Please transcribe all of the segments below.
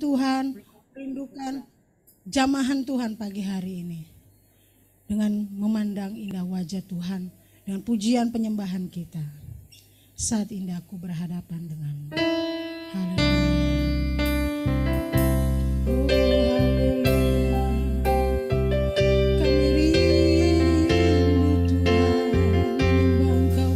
Tuhan, rindukan jamahan Tuhan pagi hari ini. Dengan memandang indah wajah Tuhan, dengan pujian penyembahan kita. Saat indah aku berhadapan denganmu. Haleluya. Oh, haleluya. Kami rindu Tuhan, menyembah Engkau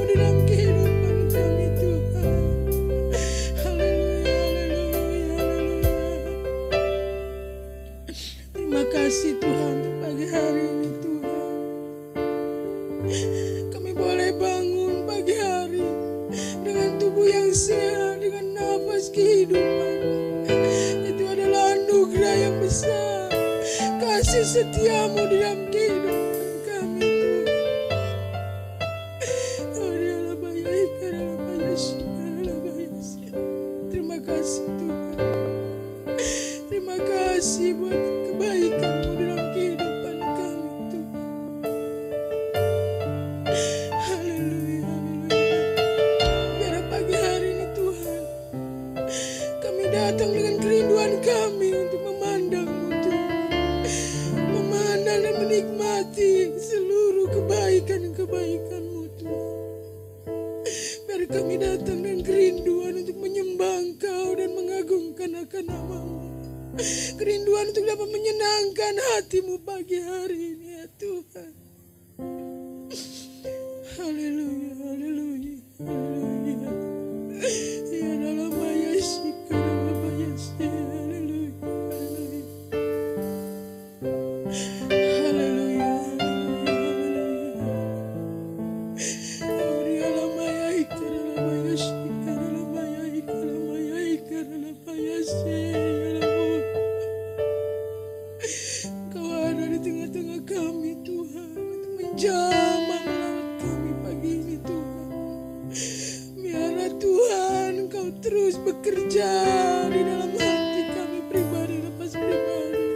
di dalam kehidupan kami Tuhan. Haleluya, haleluya, haleluya. Terima kasih Tuhan untuk pagi hari ini Tuhan. Kami boleh bangun pagi hari dengan tubuh yang sehat, dengan nafas kehidupan. Itu adalah anugerah yang besar, kasih setiamu di dalam kehidupan kami Tuhan. Terima kasih Tuhan. Terima kasih buat kebaikan-Mu dalam kehidupan kami Tuhan. Haleluya, haleluya. Biar pagi hari ini Tuhan, kami datang dengan kerinduan kami untuk memandang-Mu Tuhan. Memandang dan menikmati seluruh kebaikan-kebaikan-Mu Tuhan. Biar kami datang dengan kerinduan untuk menyembah Engkau dan mengagungkan akan nama-Mu. Kerinduan untuk dapat menyenangkan hati-Mu pagi hari ini ya Tuhan. Haleluya, haleluya, haleluya. Ya dalam ayat dalam ayat haleluya, haleluya. Haleluya, haleluya, haleluya. Dalam ayat dalam ayat dalam ayat dalam ayat dalam ayat Kau ada di tengah-tengah kami Tuhan, untuk menjamah melawat kami pagi ini Tuhan. Biarlah Tuhan Kau terus bekerja di dalam hati kami pribadi lepas pribadi.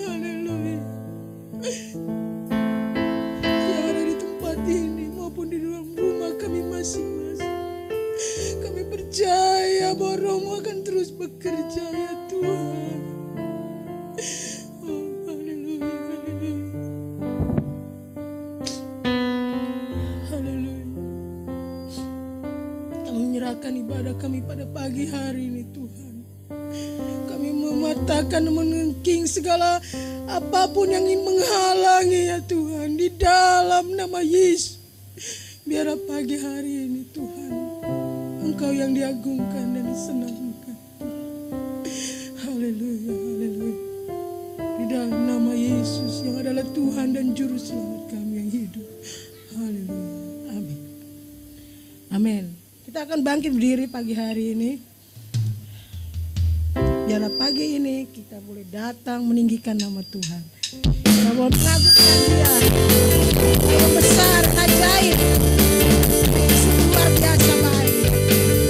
Haleluya. Yang ada di tempat ini maupun di dalam rumah kami masing-masing, kami percaya bahwa Roh-Mu akan terus bekerja ya Tuhan. Ibadah kami pada pagi hari ini Tuhan. Kami mematahkan dan mengengking segala apapun yang ingin menghalangi ya Tuhan, di dalam nama Yesus. Biar pagi hari ini Tuhan, Engkau yang diagungkan dan disenangkan. Haleluya, haleluya. Di dalam nama Yesus yang adalah Tuhan dan Juru Selamat kami yang hidup. Haleluya, amin. Amin. Kita akan bangkit berdiri pagi hari ini. Biarlah pagi ini kita boleh datang meninggikan nama Tuhan. Kita boleh mengagungkan Dia. Yang besar, ajaib, luar biasa baik. Tuhan.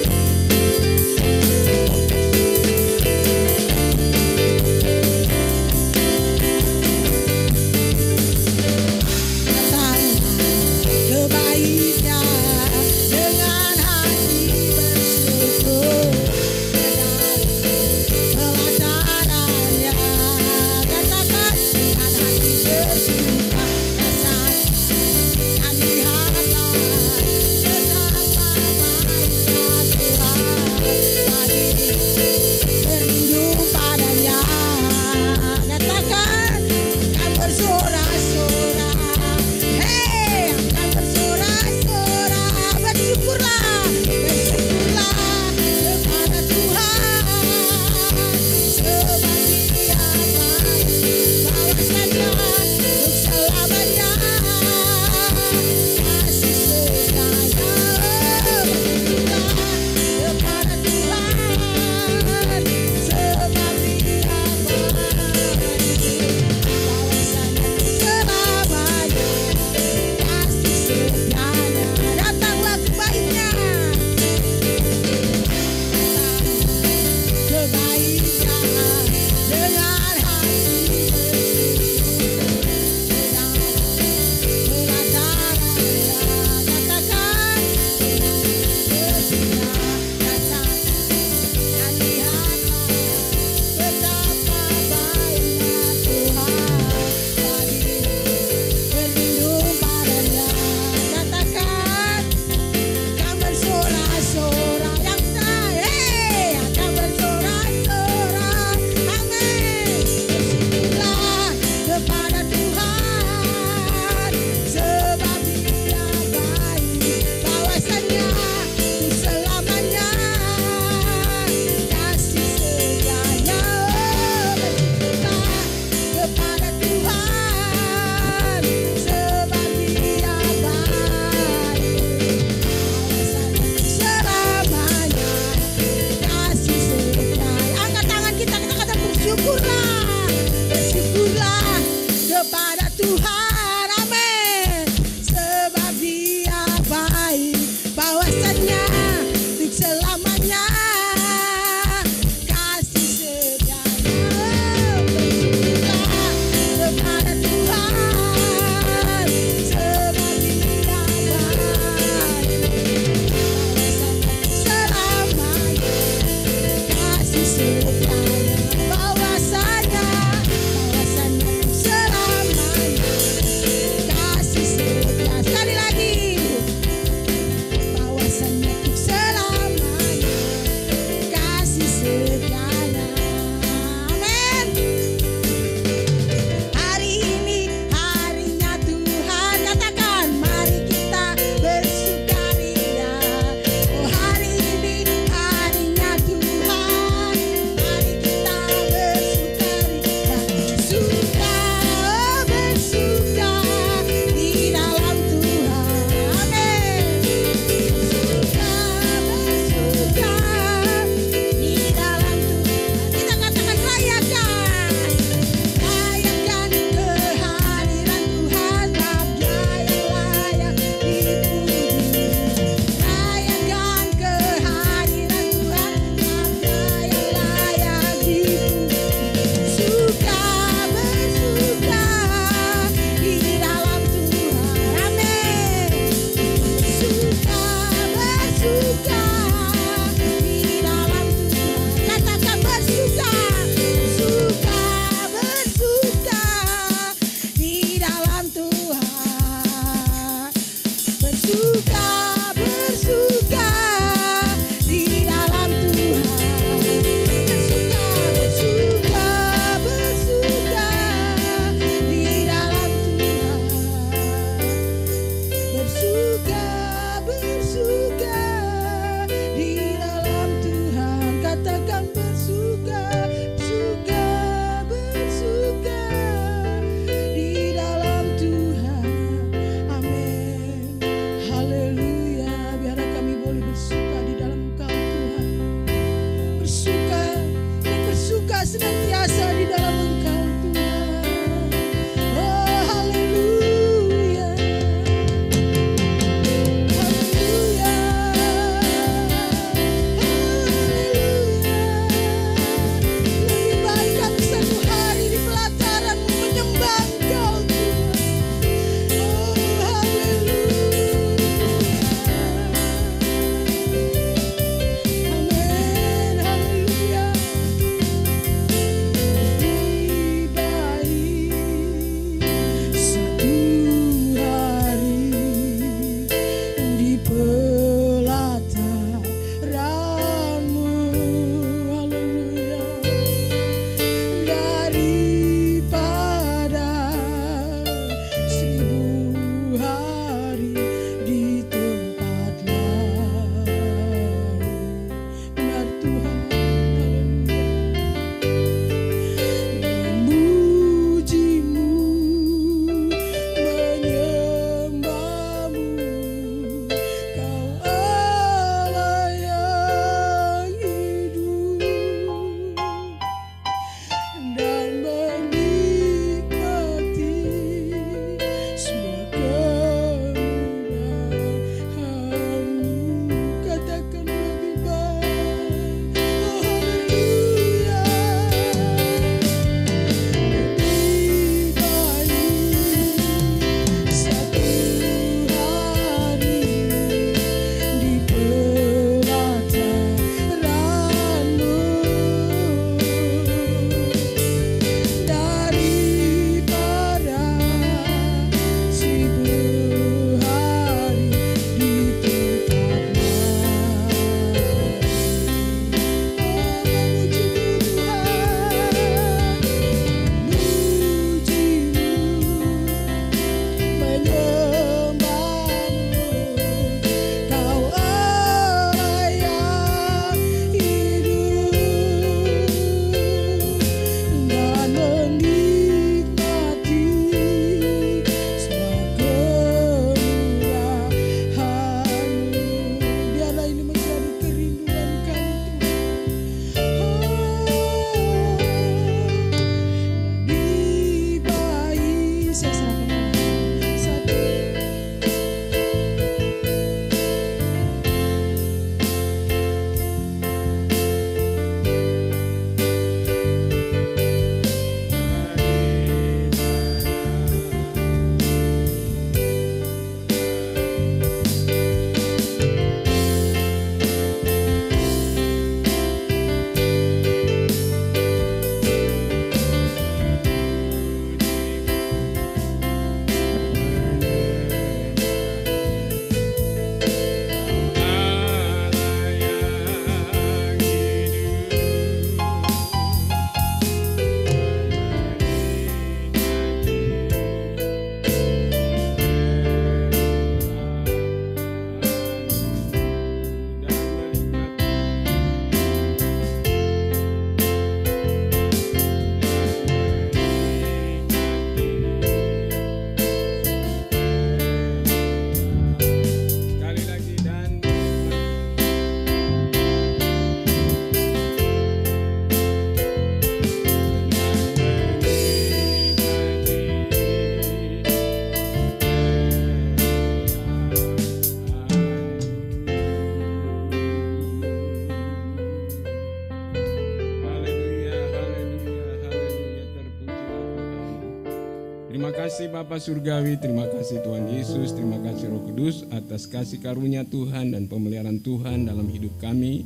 kasih Bapa Surgawi, terima kasih Tuhan Yesus, terima kasih Roh Kudus atas kasih karunia Tuhan dan pemeliharaan Tuhan dalam hidup kami.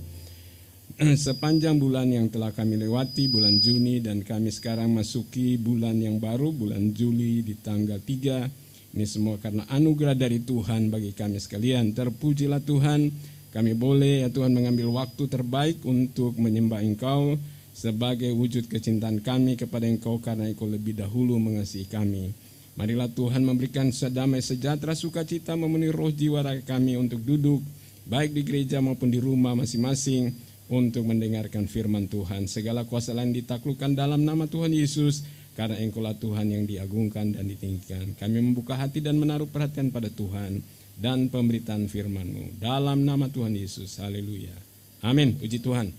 Sepanjang bulan yang telah kami lewati, bulan Juni, dan kami sekarang masuki bulan yang baru, bulan Juli di tanggal 3. Ini semua karena anugerah dari Tuhan bagi kami sekalian. Terpujilah Tuhan, kami boleh ya Tuhan mengambil waktu terbaik untuk menyembah Engkau sebagai wujud kecintaan kami kepada Engkau karena Engkau lebih dahulu mengasihi kami. Marilah Tuhan memberikan damai sejahtera sukacita memenuhi roh jiwa raga kami untuk duduk baik di gereja maupun di rumah masing-masing untuk mendengarkan firman Tuhan. Segala kuasa lain ditaklukkan dalam nama Tuhan Yesus karena Engkaulah Tuhan yang diagungkan dan ditinggikan. Kami membuka hati dan menaruh perhatian pada Tuhan dan pemberitaan firman-Mu dalam nama Tuhan Yesus. Haleluya. Amin. Puji Tuhan.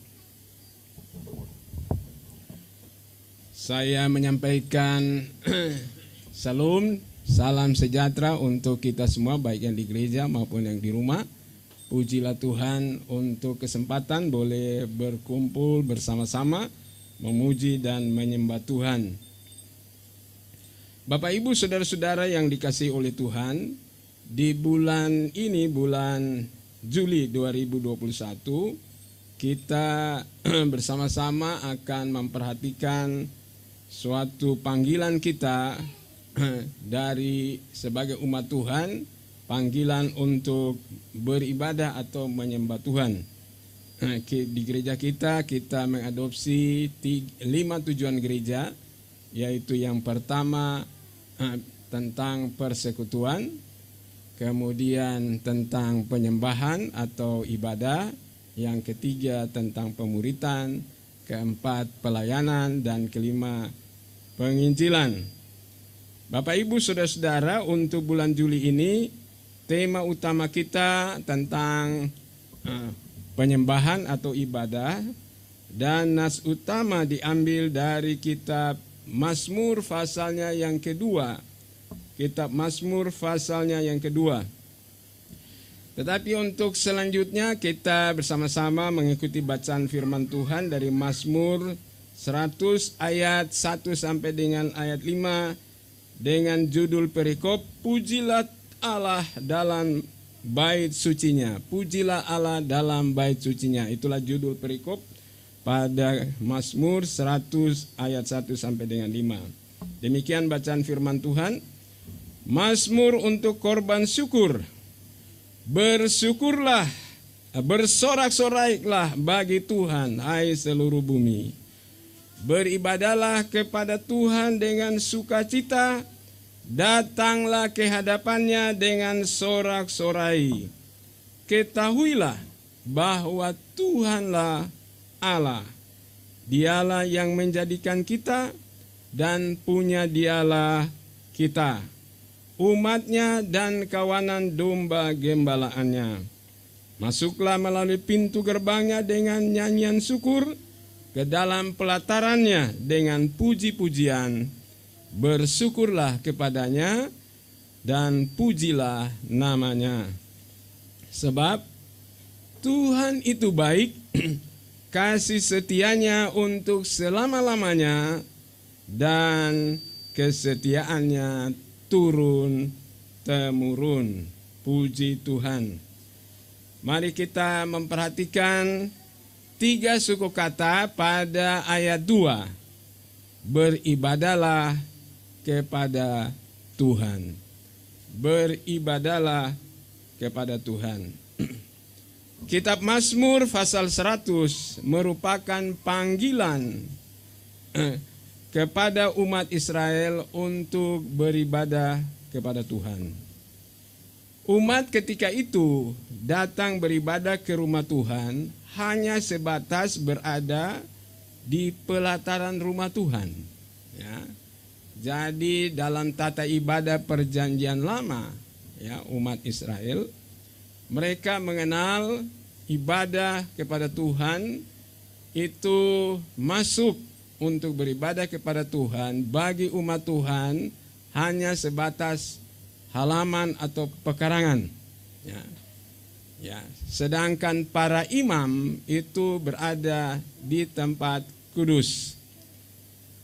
Saya menyampaikan salam sejahtera untuk kita semua, baik yang di gereja maupun yang di rumah. Pujilah Tuhan untuk kesempatan boleh berkumpul bersama-sama, memuji dan menyembah Tuhan. Bapak Ibu saudara-saudara yang dikasihi oleh Tuhan, di bulan ini, bulan Juli 2021, kita bersama-sama akan memperhatikan suatu panggilan kita dari sebagai umat Tuhan, panggilan untuk beribadah atau menyembah Tuhan. Di gereja kita mengadopsi 5 tujuan gereja, yaitu yang pertama tentang persekutuan, kemudian tentang penyembahan atau ibadah, yang ketiga tentang pemuritan, keempat pelayanan, dan kelima penginjilan. Bapak Ibu saudara-saudara, untuk bulan Juli ini tema utama kita tentang penyembahan atau ibadah, dan nas utama diambil dari kitab Mazmur pasalnya yang kedua. Kitab Mazmur pasalnya yang kedua. Tetapi untuk selanjutnya kita bersama-sama mengikuti bacaan firman Tuhan dari Mazmur 100 ayat 1 sampai dengan ayat 5 dengan judul perikop Pujilah Allah dalam bait sucinya. Pujilah Allah dalam bait sucinya. Itulah judul perikop pada Mazmur 100 ayat 1 sampai dengan 5. Demikian bacaan firman Tuhan. Mazmur untuk korban syukur. Bersyukurlah, bersorak-soraiklah bagi Tuhan, hai seluruh bumi. Beribadahlah kepada Tuhan dengan sukacita, datanglah ke hadapannya dengan sorak-sorai. Ketahuilah bahwa Tuhanlah Allah. Dialah yang menjadikan kita dan punya dialah kita, umatnya dan kawanan domba gembalaannya. Masuklah melalui pintu gerbangnya dengan nyanyian syukur, ke dalam pelatarannya dengan puji-pujian. Bersyukurlah kepadanya dan pujilah namanya. Sebab Tuhan itu baik, kasih setianya untuk selama-lamanya, dan kesetiaannya turun-temurun. Puji Tuhan. Mari kita memperhatikan 3 suku kata pada ayat 2. Beribadahlah kepada Tuhan. Beribadahlah kepada Tuhan. Kitab Mazmur pasal 100 merupakan panggilan kepada umat Israel untuk beribadah kepada Tuhan. Umat ketika itu datang beribadah ke rumah Tuhan hanya sebatas berada di pelataran rumah Tuhan. Ya. Jadi dalam tata ibadah perjanjian lama, ya, umat Israel, mereka mengenal ibadah kepada Tuhan itu masuk untuk beribadah kepada Tuhan bagi umat Tuhan hanya sebatas halaman atau pekarangan. Ya. Ya. Sedangkan para imam itu berada di tempat kudus.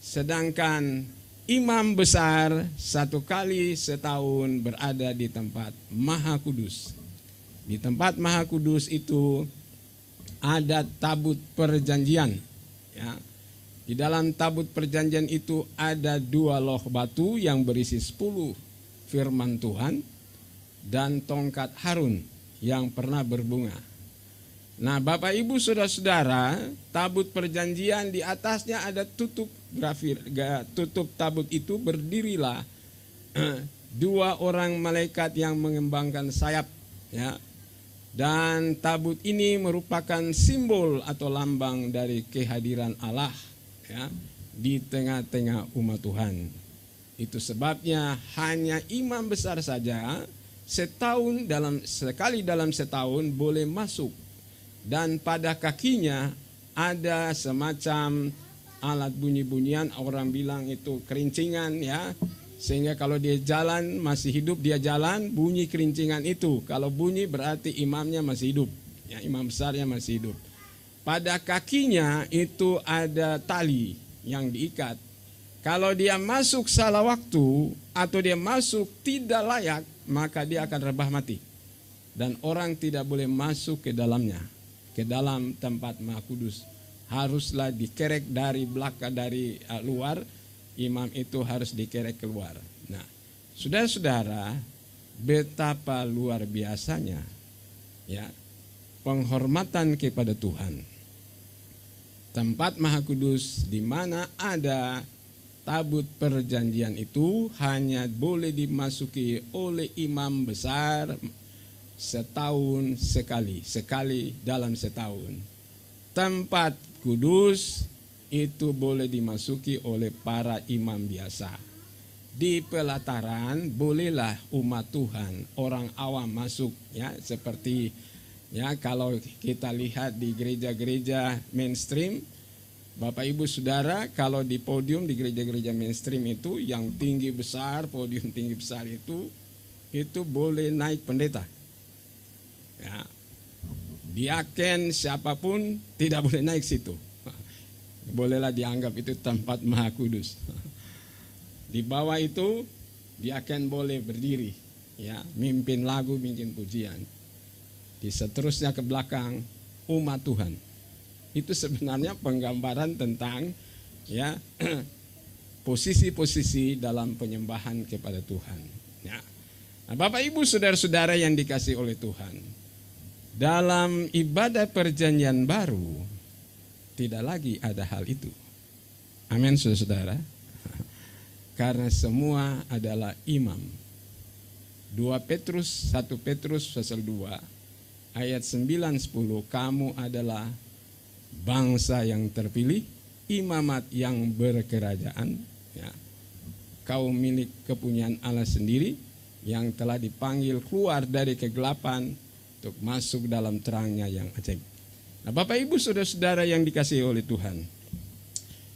Sedangkan imam besar 1 kali setahun berada di tempat Maha Kudus. Di tempat Maha Kudus itu ada tabut perjanjian. Ya. Di dalam tabut perjanjian itu ada 2 loh batu yang berisi 10 firman Tuhan dan tongkat Harun yang pernah berbunga. Nah, Bapak Ibu Saudara-saudara, tabut perjanjian di atasnya ada tutup tutup tabut itu berdirilah 2 orang malaikat yang mengembangkan sayap, ya. Dan tabut ini merupakan simbol atau lambang dari kehadiran Allah, ya, di tengah-tengah umat Tuhan. Itu sebabnya hanya imam besar saja sekali dalam setahun boleh masuk. Dan pada kakinya ada semacam alat bunyi-bunyian, orang bilang itu kerincingan, ya. Sehingga kalau dia jalan, masih hidup dia jalan, bunyi kerincingan itu. Kalau bunyi berarti imamnya masih hidup, ya, imam besarnya masih hidup. Pada kakinya itu ada tali yang diikat. Kalau dia masuk salah waktu atau dia masuk tidak layak, maka dia akan rebah mati. Dan orang tidak boleh masuk ke dalamnya, ke dalam tempat Maha Kudus. Haruslah dikerek dari belakang, dari luar. Imam itu harus dikerek keluar. Nah, saudara-saudara, betapa luar biasanya, ya, penghormatan kepada Tuhan. Tempat Maha Kudus di mana ada tabut perjanjian itu hanya boleh dimasuki oleh imam besar setahun sekali dalam setahun. Tempat kudus itu boleh dimasuki oleh para imam biasa. Di pelataran bolehlah umat Tuhan, orang awam masuk, ya, seperti, ya, kalau kita lihat di gereja-gereja mainstream, Bapak Ibu Saudara, kalau di podium di gereja-gereja mainstream itu yang tinggi besar, podium tinggi besar itu boleh naik pendeta. Ya. Diaken siapapun tidak boleh naik situ. Bolehlah dianggap itu tempat Maha Kudus. Di bawah itu diaken boleh berdiri, ya, mimpin lagu, mimpin pujian. Di seterusnya ke belakang umat Tuhan. Itu sebenarnya penggambaran tentang, ya, posisi-posisi dalam penyembahan kepada Tuhan, ya. Nah, Bapak Ibu saudara-saudara yang dikasihi oleh Tuhan, dalam ibadah perjanjian baru tidak lagi ada hal itu. Amin, saudara-saudara. Karena semua adalah imam. 1 Petrus pasal 2 ayat 9-10, kamu adalah bangsa yang terpilih, imamat yang berkerajaan, ya, kaum milik kepunyaan Allah sendiri yang telah dipanggil keluar dari kegelapan untuk masuk dalam terangnya yang ajaib. Nah, Bapak Ibu saudara-saudara yang dikasihi oleh Tuhan,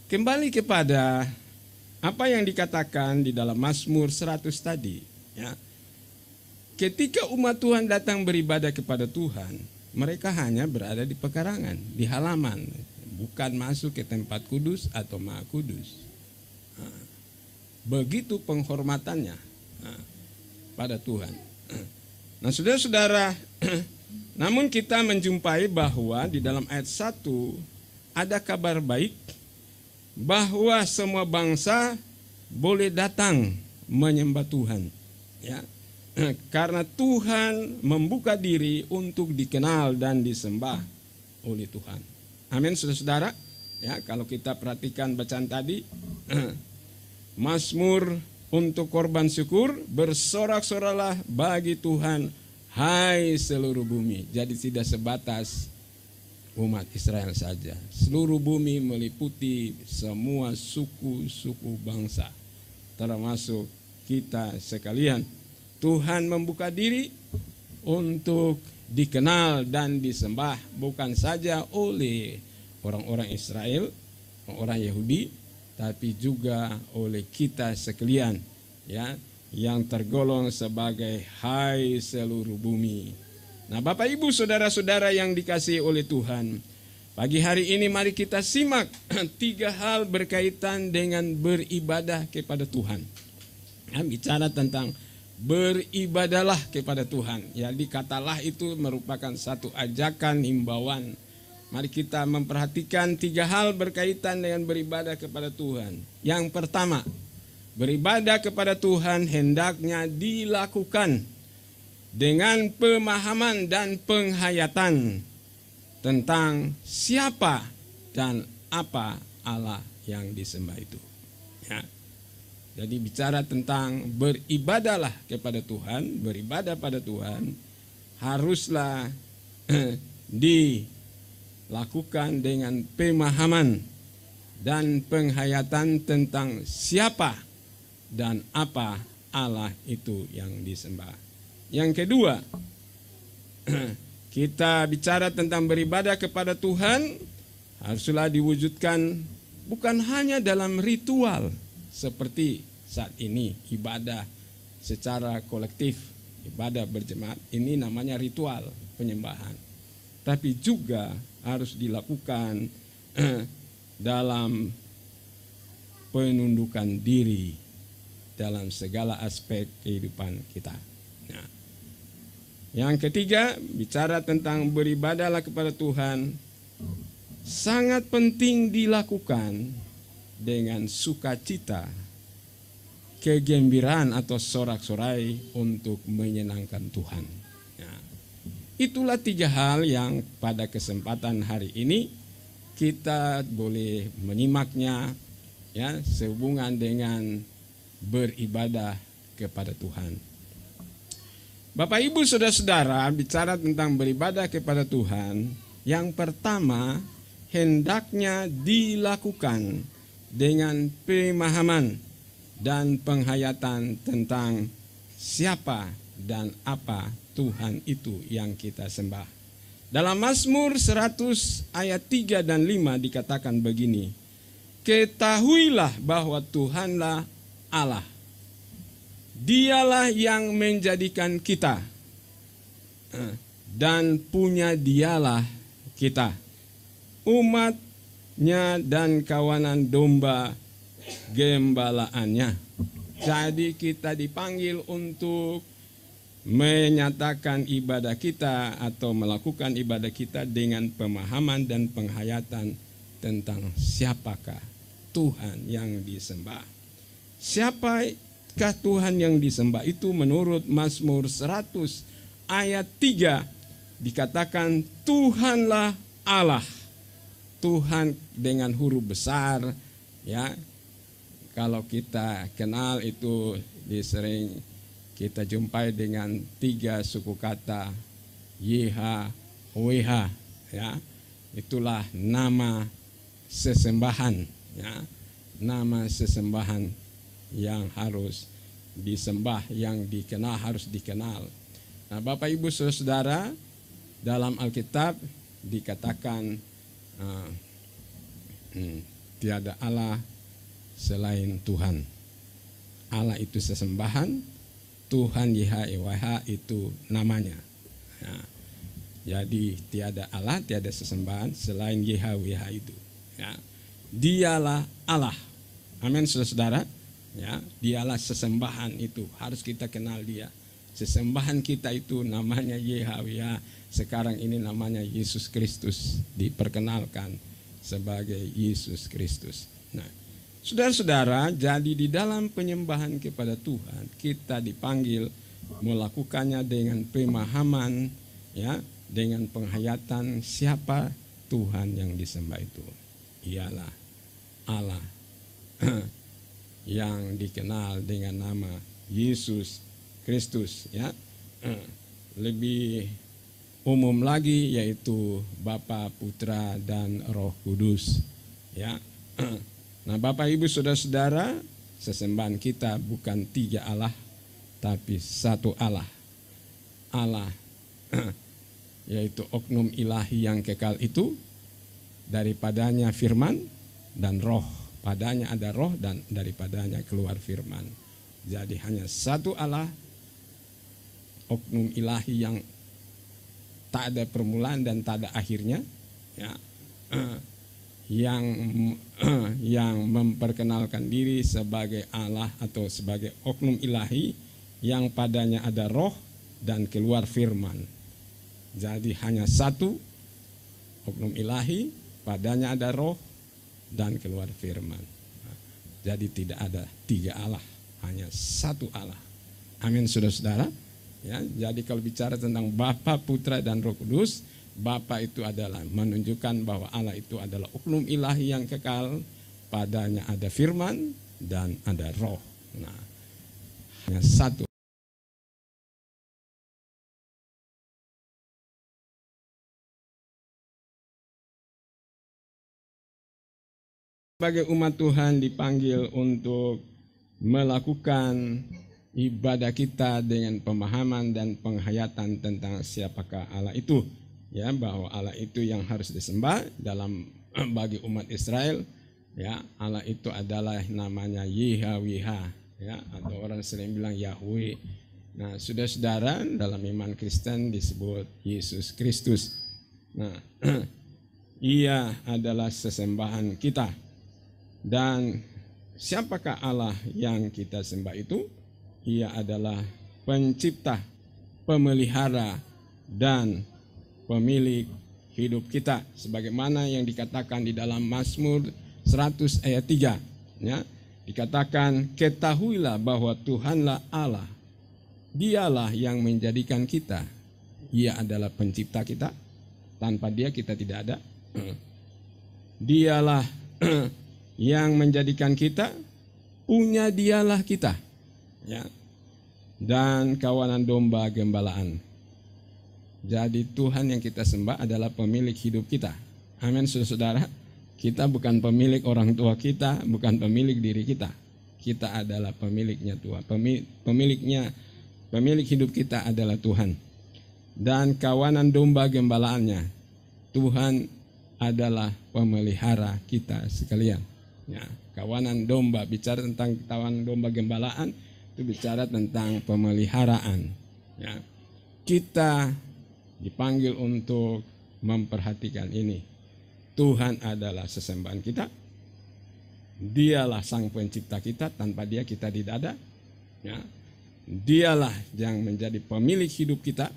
kembali kepada apa yang dikatakan di dalam Mazmur 100 tadi, ya. Ketika umat Tuhan datang beribadah kepada Tuhan, mereka hanya berada di pekarangan, di halaman, bukan masuk ke tempat kudus atau Maha Kudus. Nah, begitu penghormatannya, nah, pada Tuhan. Nah, saudara-saudara, namun kita menjumpai bahwa di dalam ayat 1 ada kabar baik bahwa semua bangsa boleh datang menyembah Tuhan, ya. Karena Tuhan membuka diri untuk dikenal dan disembah oleh Tuhan. Amin, saudara-saudara. Ya, kalau kita perhatikan bacaan tadi, Mazmur untuk korban syukur, bersorak-soralah bagi Tuhan, hai seluruh bumi. Jadi tidak sebatas umat Israel saja. Seluruh bumi meliputi semua suku-suku bangsa, termasuk kita sekalian. Tuhan membuka diri untuk dikenal dan disembah bukan saja oleh orang-orang Israel, orang Yahudi, tapi juga oleh kita sekalian, ya, yang tergolong sebagai hai seluruh bumi. Nah, Bapak Ibu saudara-saudara yang dikasihi oleh Tuhan, Pagi hari ini mari kita simak 3 hal berkaitan dengan beribadah kepada Tuhan. Ya, bicara tentang beribadahlah kepada Tuhan. Jadi katalah itu merupakan satu ajakan, himbauan. Mari kita memperhatikan 3 hal berkaitan dengan beribadah kepada Tuhan. Yang pertama, beribadah kepada Tuhan hendaknya dilakukan dengan pemahaman dan penghayatan tentang siapa dan apa Allah yang disembah itu. Ya. Jadi bicara tentang beribadahlah kepada Tuhan, beribadah pada Tuhan, haruslah dilakukan dengan pemahaman dan penghayatan tentang siapa dan apa Allah itu yang disembah. Yang kedua, kita bicara tentang beribadah kepada Tuhan, haruslah diwujudkan bukan hanya dalam ritual seperti saat ini, ibadah secara kolektif, ibadah berjemaat, ini namanya ritual penyembahan. Tapi juga harus dilakukan dalam penundukan diri dalam segala aspek kehidupan kita. Nah, yang ketiga, bicara tentang beribadahlah kepada Tuhan, sangat penting dilakukan dengan sukacita, kegembiraan atau sorak-sorai untuk menyenangkan Tuhan. Ya. Itulah 3 hal yang pada kesempatan hari ini kita boleh menyimaknya, ya, sehubungan dengan beribadah kepada Tuhan. Bapak Ibu Saudara-saudara, bicara tentang beribadah kepada Tuhan, yang pertama hendaknya dilakukan dengan pemahaman dan penghayatan tentang siapa dan apa Tuhan itu yang kita sembah. Dalam Mazmur 100 ayat 3 dan 5 dikatakan begini, ketahuilah bahwa Tuhanlah Allah. Dialah yang menjadikan kita dan punya dialah kita, umatnya dan kawanan domba gembalaannya. Jadi kita dipanggil untuk menyatakan ibadah kita atau melakukan ibadah kita dengan pemahaman dan penghayatan tentang siapakah Tuhan yang disembah. Siapakah Tuhan yang disembah itu? Menurut Mazmur 100 ayat 3 dikatakan Tuhanlah Allah. Tuhan dengan huruf besar, ya. Kalau kita kenal itu sering kita jumpai dengan 3 suku kata YHWH, ya. Itulah nama sesembahan, ya. Nama sesembahan yang harus disembah, yang dikenal, harus dikenal. Nah, Bapak Ibu Saudara, dalam Alkitab dikatakan tiada Allah selain Tuhan. Allah itu sesembahan, Tuhan YHWH itu namanya. Nah, jadi tiada Allah, tiada sesembahan selain YHWH itu. Ya. Dialah Allah. Amin, saudara-saudara. Ya, dialah sesembahan itu, harus kita kenal dia. Sesembahan kita itu namanya YHWH. Sekarang ini namanya Yesus Kristus, diperkenalkan sebagai Yesus Kristus. Nah, saudara-saudara, jadi di dalam penyembahan kepada Tuhan kita dipanggil melakukannya dengan pemahaman, ya, dengan penghayatan siapa Tuhan yang disembah itu. Ialah Allah yang dikenal dengan nama Yesus Kristus, ya. Lebih umum lagi yaitu Bapa, Putra dan Roh Kudus, ya. Nah, Bapak Ibu Saudara-saudara, sesembahan kita bukan 3 Allah tapi 1 Allah. Allah yaitu oknum ilahi yang kekal itu, daripadanya firman dan roh. Padanya ada roh dan daripadanya keluar firman. Jadi hanya 1 Allah, oknum ilahi yang tak ada permulaan dan tak ada akhirnya, ya. yang yang memperkenalkan diri sebagai Allah atau sebagai oknum ilahi yang padanya ada roh dan keluar firman. Jadi hanya satu oknum ilahi, padanya ada roh dan keluar firman. Jadi tidak ada tiga Allah, hanya satu Allah. Amin, saudara-saudara. Ya, jadi kalau bicara tentang Bapa, Putra, dan Roh Kudus, Bapa itu adalah menunjukkan bahwa Allah itu adalah oknum ilahi yang kekal, padanya ada firman dan ada roh. Nah, hanya satu. Sebagai umat Tuhan dipanggil untuk melakukan ibadah kita dengan pemahaman dan penghayatan tentang siapakah Allah itu, ya, bahwa Allah itu yang harus disembah dalam bagi umat Israel, ya. Allah itu adalah namanya Yahweh, ya, atau orang sering bilang Yahweh. Nah, saudara-saudara, dalam iman Kristen disebut Yesus Kristus. Nah, Ia adalah sesembahan kita. Dan siapakah Allah yang kita sembah itu? Ia adalah pencipta, pemelihara, dan pemilik hidup kita. Sebagaimana yang dikatakan di dalam Mazmur 100 ayat 3. Ya, dikatakan, ketahuilah bahwa Tuhanlah Allah. Dialah yang menjadikan kita. Ia adalah pencipta kita. Tanpa Dia kita tidak ada. Dialah yang menjadikan kita, punya Dialah kita, ya, dan kawanan domba gembalaan. Jadi Tuhan yang kita sembah adalah pemilik hidup kita. Amin, saudara-saudara. Kita bukan pemilik orang tua kita, bukan pemilik diri kita. Kita adalah pemiliknya Tuhan. Pemilik hidup kita adalah Tuhan. Dan kawanan domba gembalaannya, Tuhan adalah pemelihara kita sekalian. Ya, kawanan domba, bicara tentang kawanan domba gembalaan itu bicara tentang pemeliharaan. Ya, kita dipanggil untuk memperhatikan ini. Tuhan adalah sesembahan kita. Dialah sang pencipta kita, tanpa Dia kita tidak ada. Ya, Dialah yang menjadi pemilik hidup kita.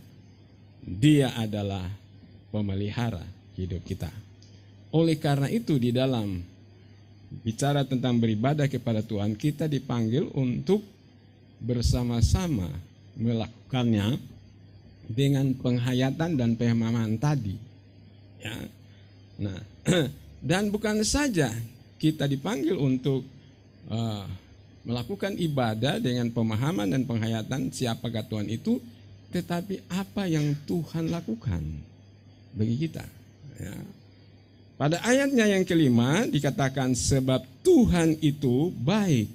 Dia adalah pemelihara hidup kita. Oleh karena itu di dalam bicara tentang beribadah kepada Tuhan, kita dipanggil untuk bersama-sama melakukannya dengan penghayatan dan pemahaman tadi. Ya. Nah, dan bukan saja kita dipanggil untuk melakukan ibadah dengan pemahaman dan penghayatan siapakah Tuhan itu, tetapi apa yang Tuhan lakukan bagi kita. Ya. Pada ayatnya yang kelima dikatakan, sebab Tuhan itu baik,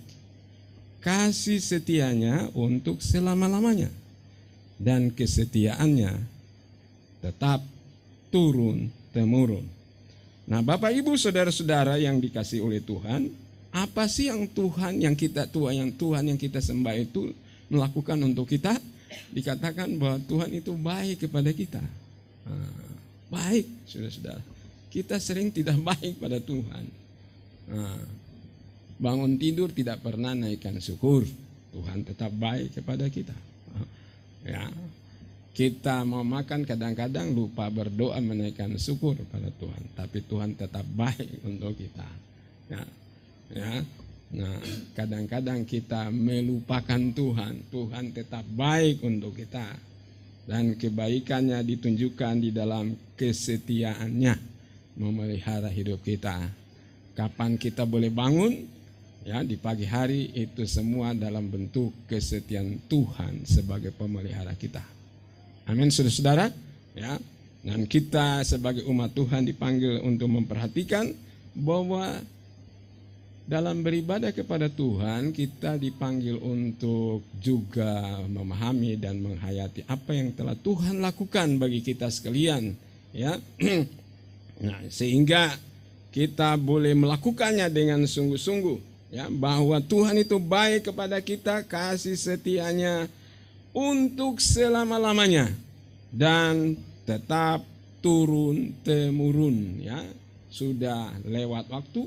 kasih setianya untuk selama-lamanya, dan kesetiaannya tetap turun-temurun. Nah, Bapak Ibu saudara-saudara yang dikasihi oleh Tuhan, apa sih yang Tuhan yang kita sembah itu melakukan untuk kita? Dikatakan bahwa Tuhan itu baik kepada kita. Baik, saudara-saudara. Kita sering tidak baik pada Tuhan. Bangun tidur tidak pernah naikkan syukur. Tuhan tetap baik kepada kita. Ya, kita mau makan kadang-kadang lupa berdoa menaikkan syukur pada Tuhan. Tapi Tuhan tetap baik untuk kita. Ya, ya. Nah, kadang-kadang kita melupakan Tuhan. Tuhan tetap baik untuk kita. Dan kebaikannya ditunjukkan di dalam kesetiaannya memelihara hidup kita. Kapan kita boleh bangun? Ya, di pagi hari itu semua dalam bentuk kesetiaan Tuhan sebagai pemelihara kita. Amin, saudara-saudara. Ya, dan kita sebagai umat Tuhan dipanggil untuk memperhatikan bahwa dalam beribadah kepada Tuhan kita dipanggil untuk juga memahami dan menghayati apa yang telah Tuhan lakukan bagi kita sekalian. Ya. Nah, sehingga kita boleh melakukannya dengan sungguh-sungguh, ya, bahwa Tuhan itu baik kepada kita, kasih setianya untuk selama-lamanya dan tetap turun-temurun, ya. sudah lewat waktu,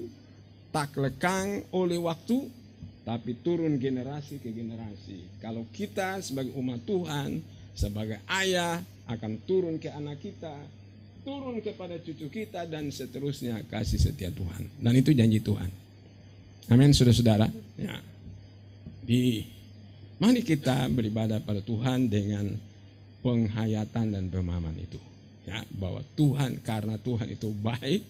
tak lekang oleh waktu, tapi turun generasi ke generasi. Kalau kita sebagai umat Tuhan, sebagai ayah akan turun ke anak kita, turun kepada cucu kita, dan seterusnya kasih setia Tuhan. Dan itu janji Tuhan. Amin, saudara-saudara. Ya. Mari kita beribadah pada Tuhan dengan penghayatan dan pemahaman itu. Ya, bahwa Tuhan, karena Tuhan itu baik,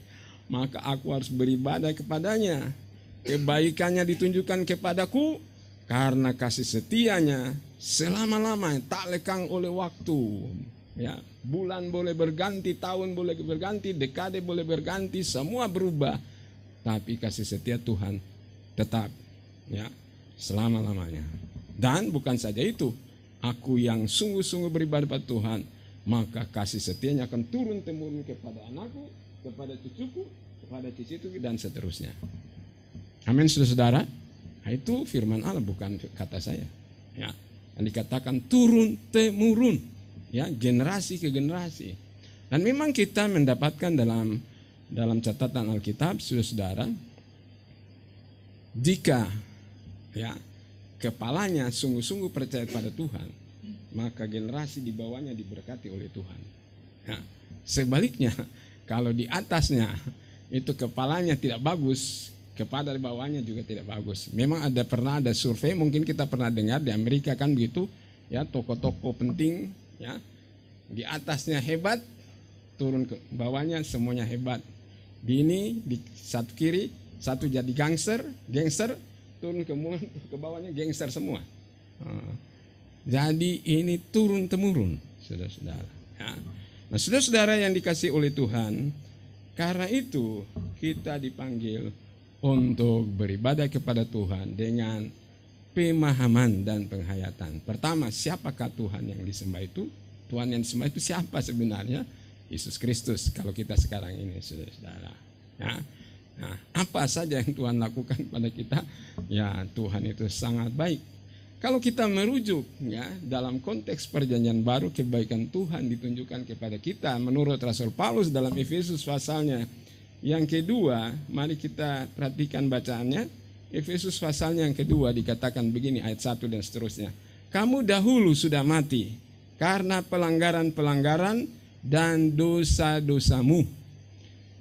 maka aku harus beribadah kepadanya. Kebaikannya ditunjukkan kepadaku karena kasih setianya selama-lamanya, tak lekang oleh waktu. Ya, bulan boleh berganti, tahun boleh berganti, dekade boleh berganti, semua berubah. Tapi kasih setia Tuhan tetap, ya, selama-lamanya. Dan bukan saja itu, aku yang sungguh-sungguh beribadah pada Tuhan, maka kasih setianya akan turun-temurun kepada anakku, kepada cucuku, kepada cicitku, dan seterusnya. Amin, saudara-saudara. Nah, itu firman Allah, bukan kata saya. Ya, yang dikatakan turun-temurun, ya, generasi ke generasi. Dan memang kita mendapatkan dalam catatan Alkitab, saudara-saudara, jika, ya, kepalanya sungguh-sungguh percaya pada Tuhan, maka generasi di bawahnya diberkati oleh Tuhan. Ya, sebaliknya, kalau di atasnya itu kepalanya tidak bagus, kepada di bawahnya juga tidak bagus. Memang pernah ada survei, mungkin kita pernah dengar di Amerika kan begitu, ya, toko-toko penting, ya, di atasnya hebat, turun ke bawahnya semuanya hebat. Di satu kiri, satu jadi gangster, turun ke bawahnya gangster semua. Jadi ini turun-temurun, saudara-saudara. Ya. Nah, saudara-saudara yang dikasih oleh Tuhan, karena itu kita dipanggil untuk beribadah kepada Tuhan dengan pemahaman dan penghayatan. Pertama, siapakah Tuhan yang disembah itu? Tuhan yang disembah itu siapa sebenarnya? Yesus Kristus. Kalau kita sekarang ini, saudara-saudara. Ya. Nah, apa saja yang Tuhan lakukan pada kita? Ya, Tuhan itu sangat baik. Kalau kita merujuk, ya, dalam konteks perjanjian baru, kebaikan Tuhan ditunjukkan kepada kita menurut Rasul Paulus dalam Efesus pasalnya yang kedua. Mari kita perhatikan bacaannya. Efesus pasalnya yang kedua dikatakan begini, ayat 1 dan seterusnya. Kamu dahulu sudah mati karena pelanggaran-pelanggaran dan dosa-dosamu.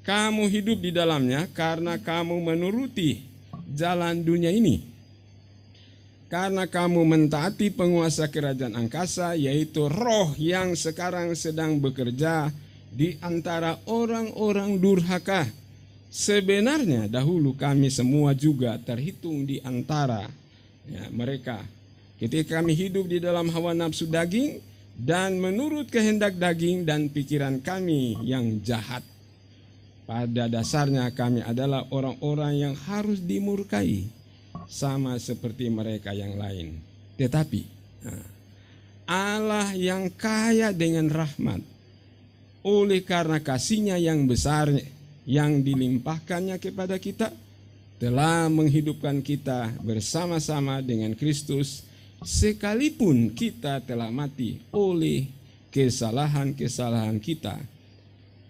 Kamu hidup di dalamnya karena kamu menuruti jalan dunia ini. Karena kamu mentaati penguasa kerajaan angkasa, yaitu roh yang sekarang sedang bekerja di antara orang-orang durhaka. Sebenarnya dahulu kami semua juga terhitung di antara, ya, mereka. Ketika kami hidup di dalam hawa nafsu daging dan menurut kehendak daging dan pikiran kami yang jahat. Pada dasarnya kami adalah orang-orang yang harus dimurkai, sama seperti mereka yang lain. Tetapi Allah yang kaya dengan rahmat, oleh karena kasih-Nya yang besar yang dilimpahkannya kepada kita, telah menghidupkan kita bersama-sama dengan Kristus, sekalipun kita telah mati oleh kesalahan-kesalahan kita.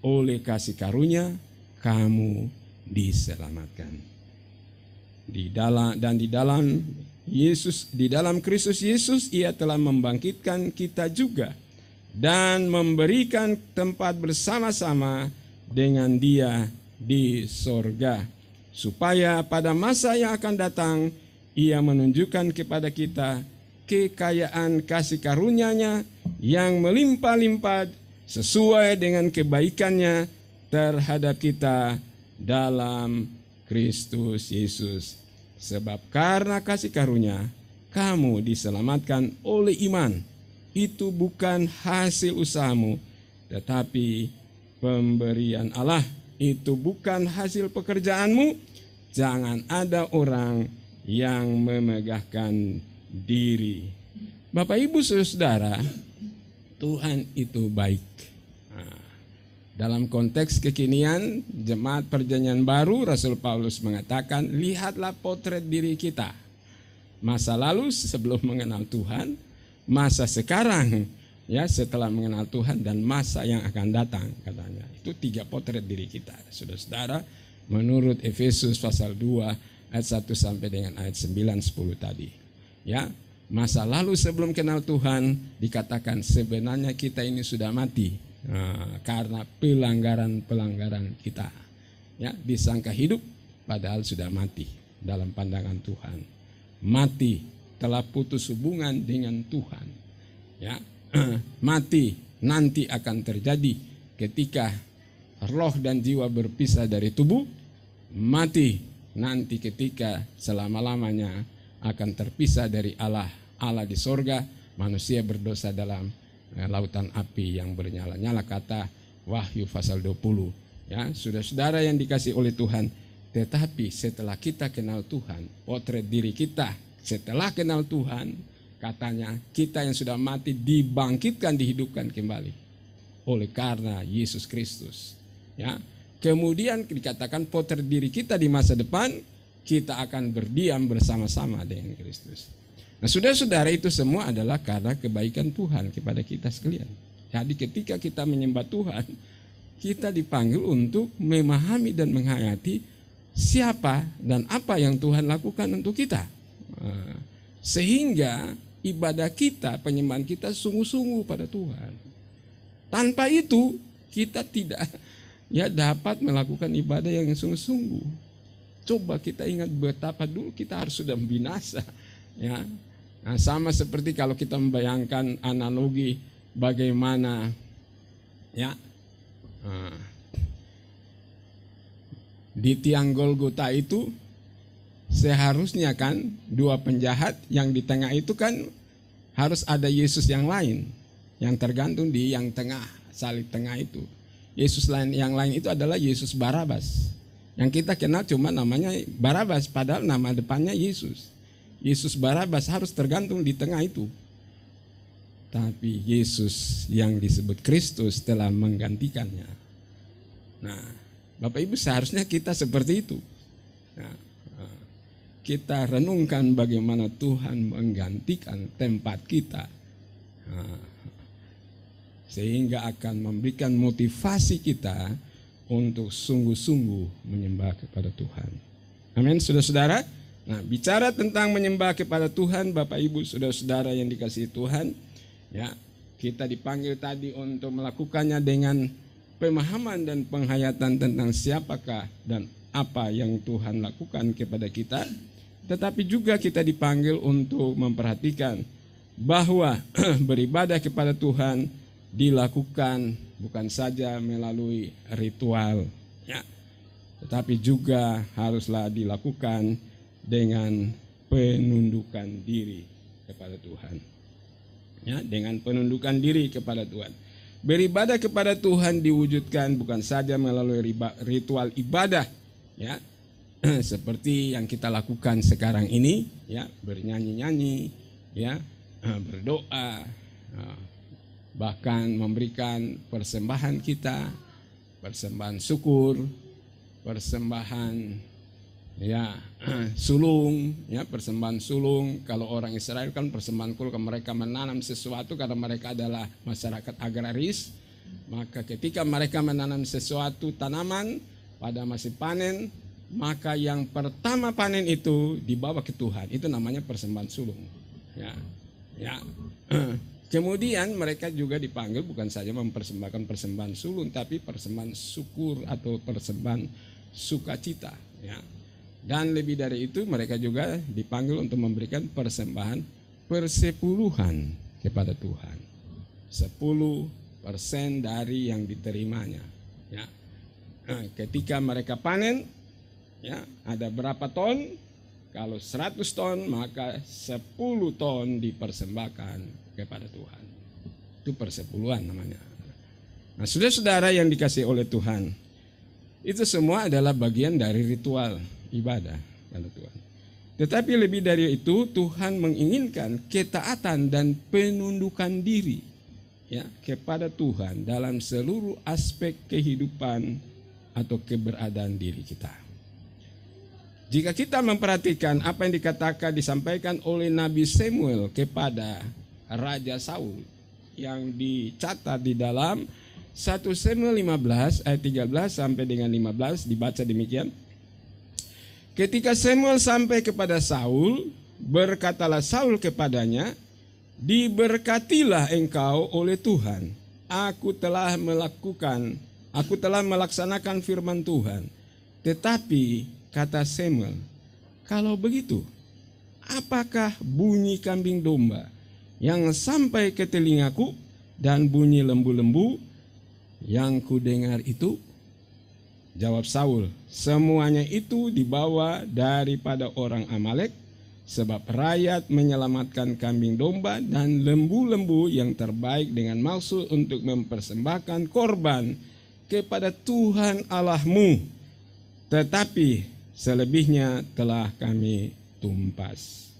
Oleh kasih karunia kamu diselamatkan. Di dalam Kristus Yesus Ia telah membangkitkan kita juga dan memberikan tempat bersama-sama dengan Dia di sorga, supaya pada masa yang akan datang Ia menunjukkan kepada kita kekayaan kasih karunia-Nya yang melimpah-limpah sesuai dengan kebaikan-Nya terhadap kita dalam Kristus Yesus. Sebab karena kasih karunia kamu diselamatkan oleh iman. Itu bukan hasil usahamu, tetapi pemberian Allah. Itu bukan hasil pekerjaanmu. Jangan ada orang yang memegahkan diri. Bapak Ibu Saudara, Tuhan itu baik. Dalam konteks kekinian jemaat perjanjian baru, Rasul Paulus mengatakan, lihatlah potret diri kita. Masa lalu sebelum mengenal Tuhan, masa sekarang, ya, setelah mengenal Tuhan, dan masa yang akan datang, katanya. Itu 3 potret diri kita. Saudara-saudara, menurut Efesus pasal 2 ayat 1 sampai dengan ayat 9, 10 tadi. Ya, masa lalu sebelum kenal Tuhan dikatakan sebenarnya kita ini sudah mati karena pelanggaran kita. Ya, disangka hidup padahal sudah mati dalam pandangan Tuhan. Mati, telah putus hubungan dengan Tuhan. Ya, mati nanti akan terjadi ketika roh dan jiwa berpisah dari tubuh. Mati nanti ketika selama-lamanya akan terpisah dari Allah di sorga. Manusia berdosa dalam lautan api yang bernyala-nyala, kata Wahyu pasal 20. Ya, saudara-saudara yang dikasih oleh Tuhan, tetapi setelah kita kenal Tuhan, potret diri kita setelah kenal Tuhan, katanya kita yang sudah mati dibangkitkan, dihidupkan kembali oleh karena Yesus Kristus. Ya, kemudian dikatakan potret diri kita di masa depan, kita akan berdiam bersama-sama dengan Kristus. Nah, saudara-saudara, itu semua adalah karena kebaikan Tuhan kepada kita sekalian. Jadi ketika kita menyembah Tuhan, kita dipanggil untuk memahami dan menghayati siapa dan apa yang Tuhan lakukan untuk kita. Sehingga ibadah kita, penyembahan kita sungguh-sungguh pada Tuhan. Tanpa itu kita tidak dapat melakukan ibadah yang sungguh-sungguh. Coba kita ingat betapa dulu kita harus sudah binasa. Ya, nah, sama seperti kalau kita membayangkan analogi bagaimana di tiang Golgota itu seharusnya kan 2 penjahat, yang di tengah itu kan harus ada Yesus yang lain yang tergantung di yang tengah, salib tengah itu. Yesus yang lain itu adalah Yesus Barabas. Yang kita kenal cuma namanya Barabas, padahal nama depannya Yesus. Yesus Barabas harus tergantung di tengah itu. Tapi Yesus yang disebut Kristus telah menggantikannya. Nah, Bapak Ibu, seharusnya kita seperti itu. Nah, kita renungkan bagaimana Tuhan menggantikan tempat kita. Sehingga akan memberikan motivasi kita untuk sungguh-sungguh menyembah kepada Tuhan. Amin, saudara-saudara. Nah, bicara tentang menyembah kepada Tuhan, Bapak Ibu, saudara-saudara yang dikasihi Tuhan, ya, kita dipanggil tadi untuk melakukannya dengan pemahaman dan penghayatan tentang siapakah dan apa yang Tuhan lakukan kepada kita. Tetapi juga kita dipanggil untuk memperhatikan bahwa beribadah kepada Tuhan dilakukan bukan saja melalui ritual, ya, tetapi juga haruslah dilakukan dengan penundukan diri kepada Tuhan. Ya, dengan penundukan diri kepada Tuhan. Beribadah kepada Tuhan diwujudkan bukan saja melalui ritual ibadah, ya, seperti yang kita lakukan sekarang ini, ya, bernyanyi-nyanyi, ya, berdoa, bahkan memberikan persembahan kita, persembahan syukur, persembahan, ya, sulung, ya, persembahan sulung. Kalau orang Israel kan persembahan sulung, mereka menanam sesuatu karena mereka adalah masyarakat agraris. Maka ketika mereka menanam sesuatu tanaman pada masih panen, maka yang pertama panen itu dibawa ke Tuhan. Itu namanya persembahan sulung. Ya, ya. Kemudian mereka juga dipanggil bukan saja mempersembahkan persembahan sulung, tapi persembahan syukur atau persembahan sukacita. Ya. Dan lebih dari itu mereka juga dipanggil untuk memberikan persembahan persepuluhan kepada Tuhan. 10% dari yang diterimanya. Ya. Nah, ketika mereka panen, ya, ada berapa ton? Kalau 100 ton, maka 10 ton dipersembahkan kepada Tuhan. Itu persepuluhan namanya. Nah, saudara-saudara yang dikasihi oleh Tuhan, itu semua adalah bagian dari ritual ibadah kepada Tuhan. Tetapi lebih dari itu, Tuhan menginginkan ketaatan dan penundukan diri, ya, kepada Tuhan dalam seluruh aspek kehidupan atau keberadaan diri kita. Jika kita memperhatikan apa yang disampaikan oleh Nabi Samuel kepada Raja Saul yang dicatat di dalam 1 Samuel 15 ayat 13 sampai dengan 15 dibaca demikian. Ketika Samuel sampai kepada Saul, berkatalah Saul kepadanya, diberkatilah engkau oleh Tuhan. Aku telah melaksanakan firman Tuhan. Tetapi kata Samuel, kalau begitu, apakah bunyi kambing domba yang sampai ke telingaku dan bunyi lembu-lembu yang kudengar itu? Jawab Saul, semuanya itu dibawa daripada orang Amalek, sebab rakyat menyelamatkan kambing domba dan lembu-lembu yang terbaik dengan maksud untuk mempersembahkan korban kepada Tuhan Allahmu. Tetapi selebihnya telah kami tumpas.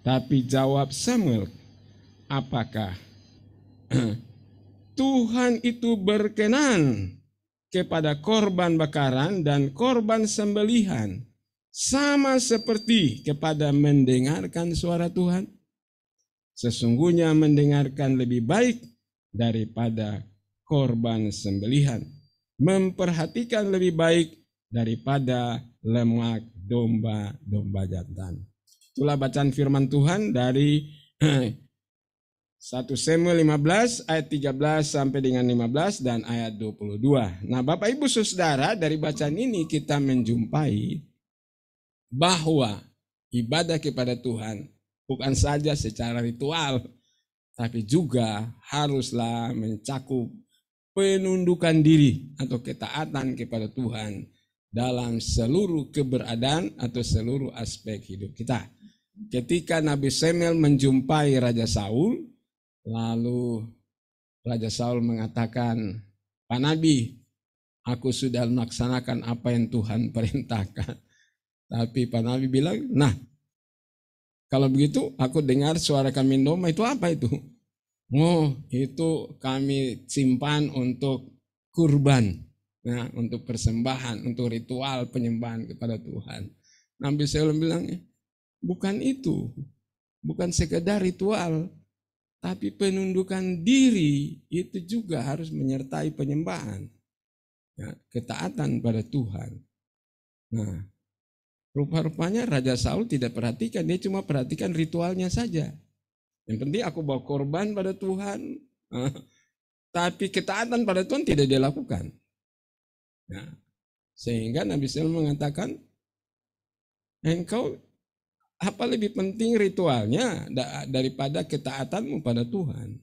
Tapi jawab Samuel, apakah Tuhan itu berkenan kepada korban bakaran dan korban sembelihan sama seperti kepada mendengarkan suara Tuhan? Sesungguhnya mendengarkan lebih baik daripada korban sembelihan, memperhatikan lebih baik daripada lemak domba-domba jantan. Itulah bacaan firman Tuhan dari 1 Samuel 15 ayat 13 sampai dengan 15 dan ayat 22. Nah, Bapak Ibu Saudara, dari bacaan ini kita menjumpai bahwa ibadah kepada Tuhan bukan saja secara ritual, tapi juga haruslah mencakup penundukan diri atau ketaatan kepada Tuhan dalam seluruh keberadaan atau seluruh aspek hidup kita. Ketika Nabi Samuel menjumpai Raja Saul, lalu Raja Saul mengatakan, Pak Nabi, aku sudah melaksanakan apa yang Tuhan perintahkan. Tapi Pak Nabi bilang, nah kalau begitu aku dengar suara kambing domba, itu apa itu? Oh, itu kami simpan untuk kurban, nah, untuk persembahan, untuk ritual penyembahan kepada Tuhan. Nabi Saul bilang, bukan itu, bukan sekedar ritual, tapi penundukan diri itu juga harus menyertai penyembahan, ya, ketaatan pada Tuhan. Nah, rupa-rupanya Raja Saul tidak perhatikan, dia cuma perhatikan ritualnya saja. Yang penting aku bawa korban pada Tuhan, tapi ketaatan pada Tuhan tidak dia lakukan. Nah, sehingga Nabi Saul mengatakan, engkau apa lebih penting ritualnya daripada ketaatanmu pada Tuhan?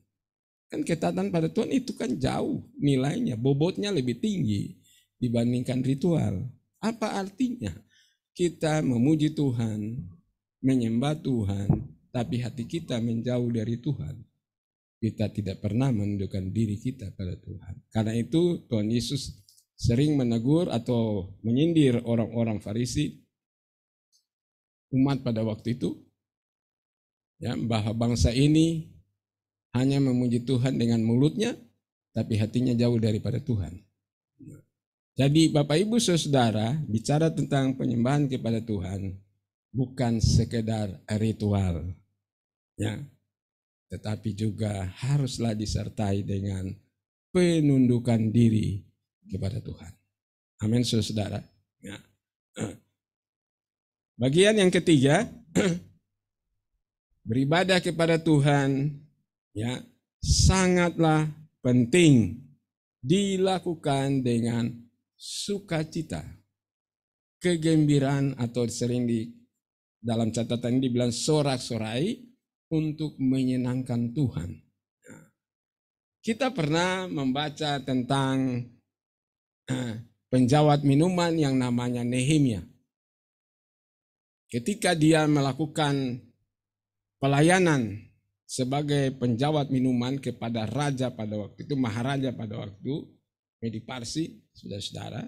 Kan ketaatan pada Tuhan itu kan jauh nilainya, bobotnya lebih tinggi dibandingkan ritual. Apa artinya? Kita memuji Tuhan, menyembah Tuhan, tapi hati kita menjauh dari Tuhan. Kita tidak pernah menundukkan diri kita pada Tuhan. Karena itu Tuhan Yesus sering menegur atau menyindir orang-orang Farisi, umat pada waktu itu, ya, bahwa bangsa ini hanya memuji Tuhan dengan mulutnya, tapi hatinya jauh daripada Tuhan. Jadi Bapak Ibu Saudara, bicara tentang penyembahan kepada Tuhan bukan sekedar ritual, ya, tetapi juga haruslah disertai dengan penundukan diri kepada Tuhan. Amin, Saudara. Ya. Bagian yang ketiga, beribadah kepada Tuhan, ya, sangatlah penting dilakukan dengan sukacita, kegembiraan, atau sering di dalam catatan ini dibilang sorak-sorai, untuk menyenangkan Tuhan. Nah, kita pernah membaca tentang penjawat minuman yang namanya Nehemia. Ketika dia melakukan pelayanan sebagai penjawat minuman kepada raja pada waktu itu, maharaja pada waktu, Medi Parsi, saudara-saudara,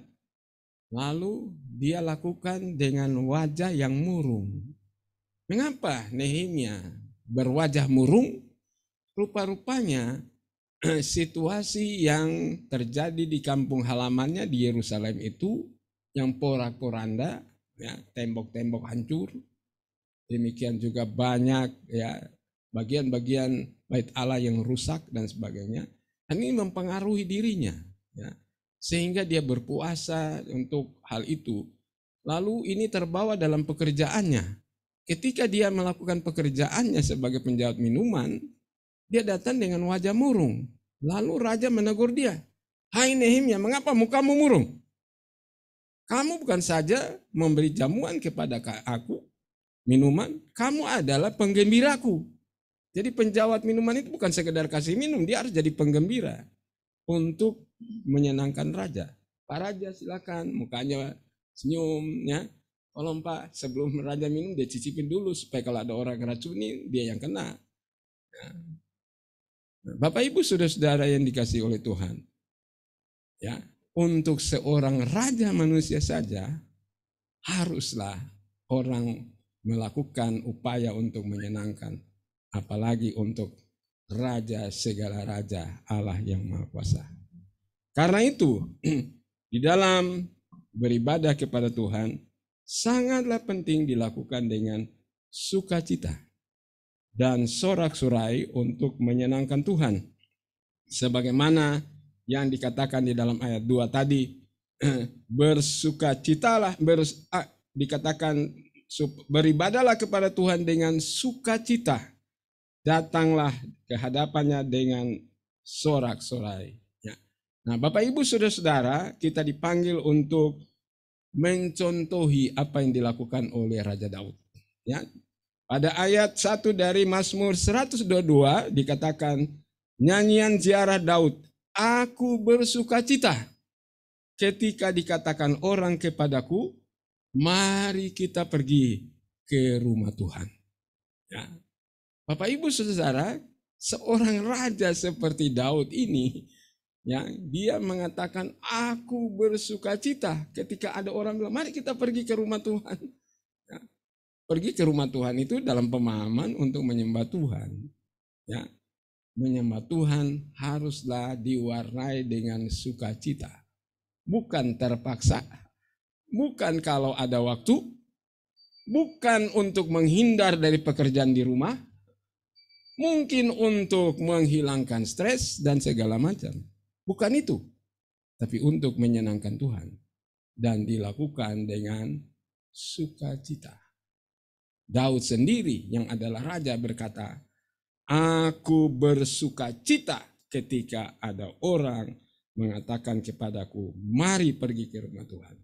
lalu dia lakukan dengan wajah yang murung. Mengapa Nehemia berwajah murung? Rupa-rupanya situasi yang terjadi di kampung halamannya di Yerusalem itu yang porak-poranda, ya, tembok-tembok hancur, demikian juga banyak, ya, bagian-bagian bait Allah yang rusak dan sebagainya. Ini mempengaruhi dirinya, ya, sehingga dia berpuasa untuk hal itu. Lalu ini terbawa dalam pekerjaannya. Ketika dia melakukan pekerjaannya sebagai penjawat minuman, dia datang dengan wajah murung. Lalu raja menegur dia, "Hai Nehemia, mengapa mukamu murung? Kamu bukan saja memberi jamuan kepada aku, minuman, kamu adalah penggembiraku." Jadi penjawat minuman itu bukan sekedar kasih minum, dia harus jadi penggembira untuk menyenangkan raja. Pak Raja silakan, mukanya senyum, ya. Tolong Pak, sebelum raja minum dia cicipin dulu supaya kalau ada orang ngeracunin dia yang kena. Bapak Ibu saudara-saudara yang dikasihi oleh Tuhan, ya, untuk seorang raja manusia saja haruslah orang melakukan upaya untuk menyenangkan, apalagi untuk raja segala raja, Allah yang Maha Kuasa. Karena itu di dalam beribadah kepada Tuhan sangatlah penting dilakukan dengan sukacita dan sorak-sorai untuk menyenangkan Tuhan. Sebagaimana yang dikatakan di dalam ayat 2 tadi, bersukacitalah, dikatakan beribadahlah kepada Tuhan dengan sukacita. Datanglah ke hadapannya dengan sorak-sorai. Ya. Nah, Bapak Ibu saudara-saudara, kita dipanggil untuk mencontohi apa yang dilakukan oleh Raja Daud. Ya. Pada ayat 1 dari Mazmur 122 dikatakan, nyanyian ziarah Daud, aku bersukacita ketika dikatakan orang kepadaku, mari kita pergi ke rumah Tuhan. Ya. Bapak Ibu saudara, seorang raja seperti Daud ini, ya, dia mengatakan aku bersukacita ketika ada orang bilang mari kita pergi ke rumah Tuhan. Ya. Pergi ke rumah Tuhan itu dalam pemahaman untuk menyembah Tuhan. Ya. Menyembah Tuhan haruslah diwarnai dengan sukacita. Bukan terpaksa, bukan kalau ada waktu, bukan untuk menghindar dari pekerjaan di rumah, mungkin untuk menghilangkan stres dan segala macam. Bukan itu, tapi untuk menyenangkan Tuhan dan dilakukan dengan sukacita. Daud sendiri yang adalah raja berkata, aku bersukacita ketika ada orang mengatakan kepadaku, mari pergi ke rumah Tuhan.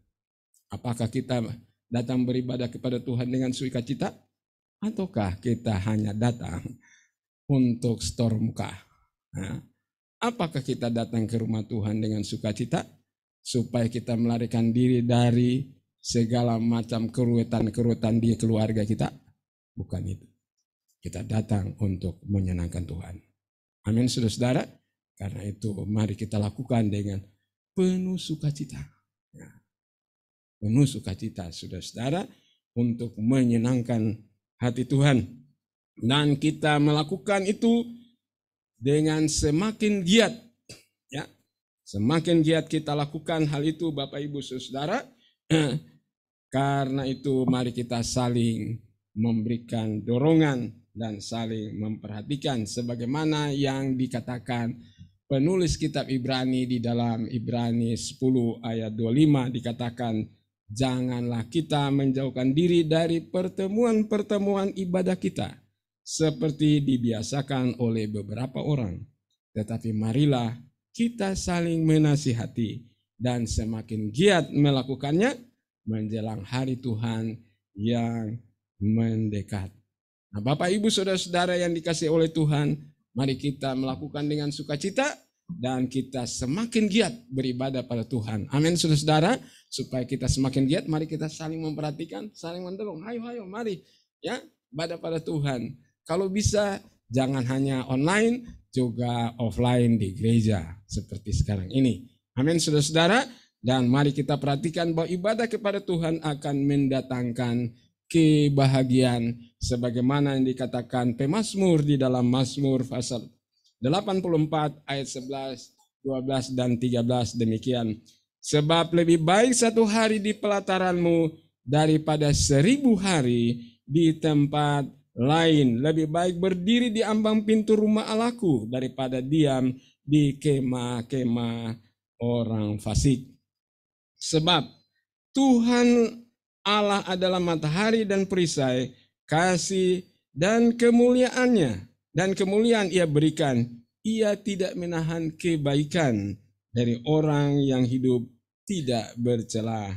Apakah kita datang beribadah kepada Tuhan dengan sukacita? Ataukah kita hanya datang untuk store muka? Nah, apakah kita datang ke rumah Tuhan dengan sukacita supaya kita melarikan diri dari segala macam keruwetan-keruwetan di keluarga kita? Bukan itu. Kita datang untuk menyenangkan Tuhan. Amin, saudara-saudara. Karena itu mari kita lakukan dengan penuh sukacita. Ya. Penuh sukacita, saudara-saudara, untuk menyenangkan hati Tuhan. Dan kita melakukan itu dengan semakin giat. Ya. Semakin giat kita lakukan hal itu, Bapak Ibu saudara. Karena itu mari kita saling memberikan dorongan dan saling memperhatikan sebagaimana yang dikatakan penulis kitab Ibrani di dalam Ibrani 10 ayat 25 dikatakan, janganlah kita menjauhkan diri dari pertemuan-pertemuan ibadah kita seperti dibiasakan oleh beberapa orang. Tetapi marilah kita saling menasihati dan semakin giat melakukannya menjelang hari Tuhan yang mendekat. Nah, Bapak Ibu saudara-saudara yang dikasihi oleh Tuhan, mari kita melakukan dengan sukacita dan kita semakin giat beribadah pada Tuhan. Amin saudara-saudara, supaya kita semakin giat, mari kita saling memperhatikan, saling mendorong. Hayo, mari ya, ibadah pada Tuhan. Kalau bisa jangan hanya online, juga offline di gereja seperti sekarang ini. Amin saudara-saudara, dan mari kita perhatikan bahwa ibadah kepada Tuhan akan mendatangkan kebahagiaan sebagaimana yang dikatakan pemazmur di dalam Mazmur pasal 84 ayat 11, 12 dan 13 demikian. Sebab lebih baik satu hari di pelataranmu daripada 1000 hari di tempat lain. Lebih baik berdiri di ambang pintu rumah Allahku daripada diam di kemah-kemah orang fasik. Sebab Tuhan Allah adalah matahari dan perisai, kasih dan kemuliaannya. Dan kemuliaan ia berikan, ia tidak menahan kebaikan dari orang yang hidup tidak bercela.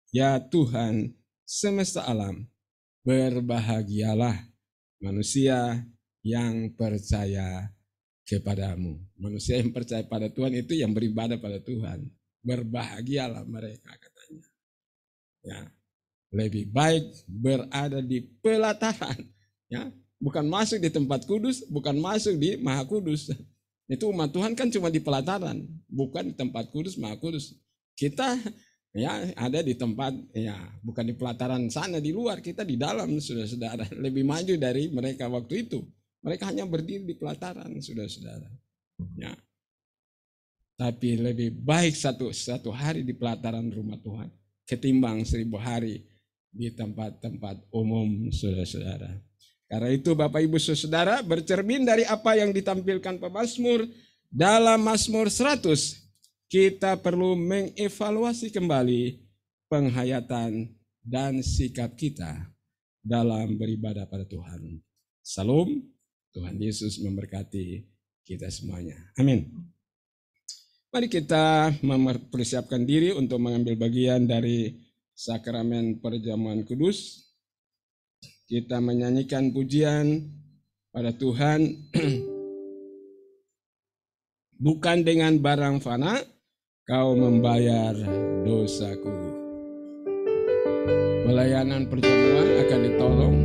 Ya Tuhan semesta alam, berbahagialah manusia yang percaya kepadamu. Manusia yang percaya pada Tuhan itu yang beribadah pada Tuhan. Berbahagialah mereka, katanya. Ya, lebih baik berada di pelataran, ya, bukan masuk di tempat kudus, bukan masuk di Maha Kudus. Itu umat Tuhan kan cuma di pelataran, bukan di tempat kudus, Maha Kudus. Kita ya ada di tempat, ya bukan di pelataran sana di luar, kita di dalam, saudara-saudara. Lebih maju dari mereka waktu itu. Mereka hanya berdiri di pelataran, saudara-saudara. Ya. Tapi lebih baik satu hari di pelataran rumah Tuhan ketimbang 1000 hari di tempat-tempat umum, saudara-saudara. Karena itu Bapak Ibu saudara, bercermin dari apa yang ditampilkan pemazmur dalam Mazmur 100, kita perlu mengevaluasi kembali penghayatan dan sikap kita dalam beribadah pada Tuhan. Salam, Tuhan Yesus memberkati kita semuanya. Amin. Mari kita mempersiapkan diri untuk mengambil bagian dari sakramen perjamuan kudus. Kita menyanyikan pujian pada Tuhan. Bukan dengan barang fana kau membayar dosaku. Pelayanan perjamuan akan ditolong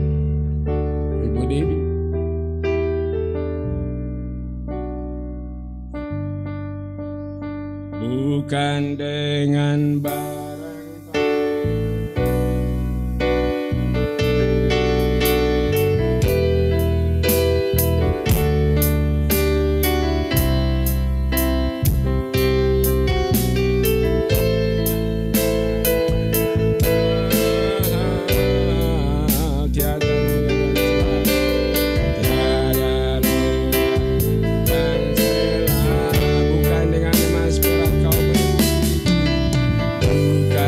Ibu Dewi. Bukan dengan barang bukan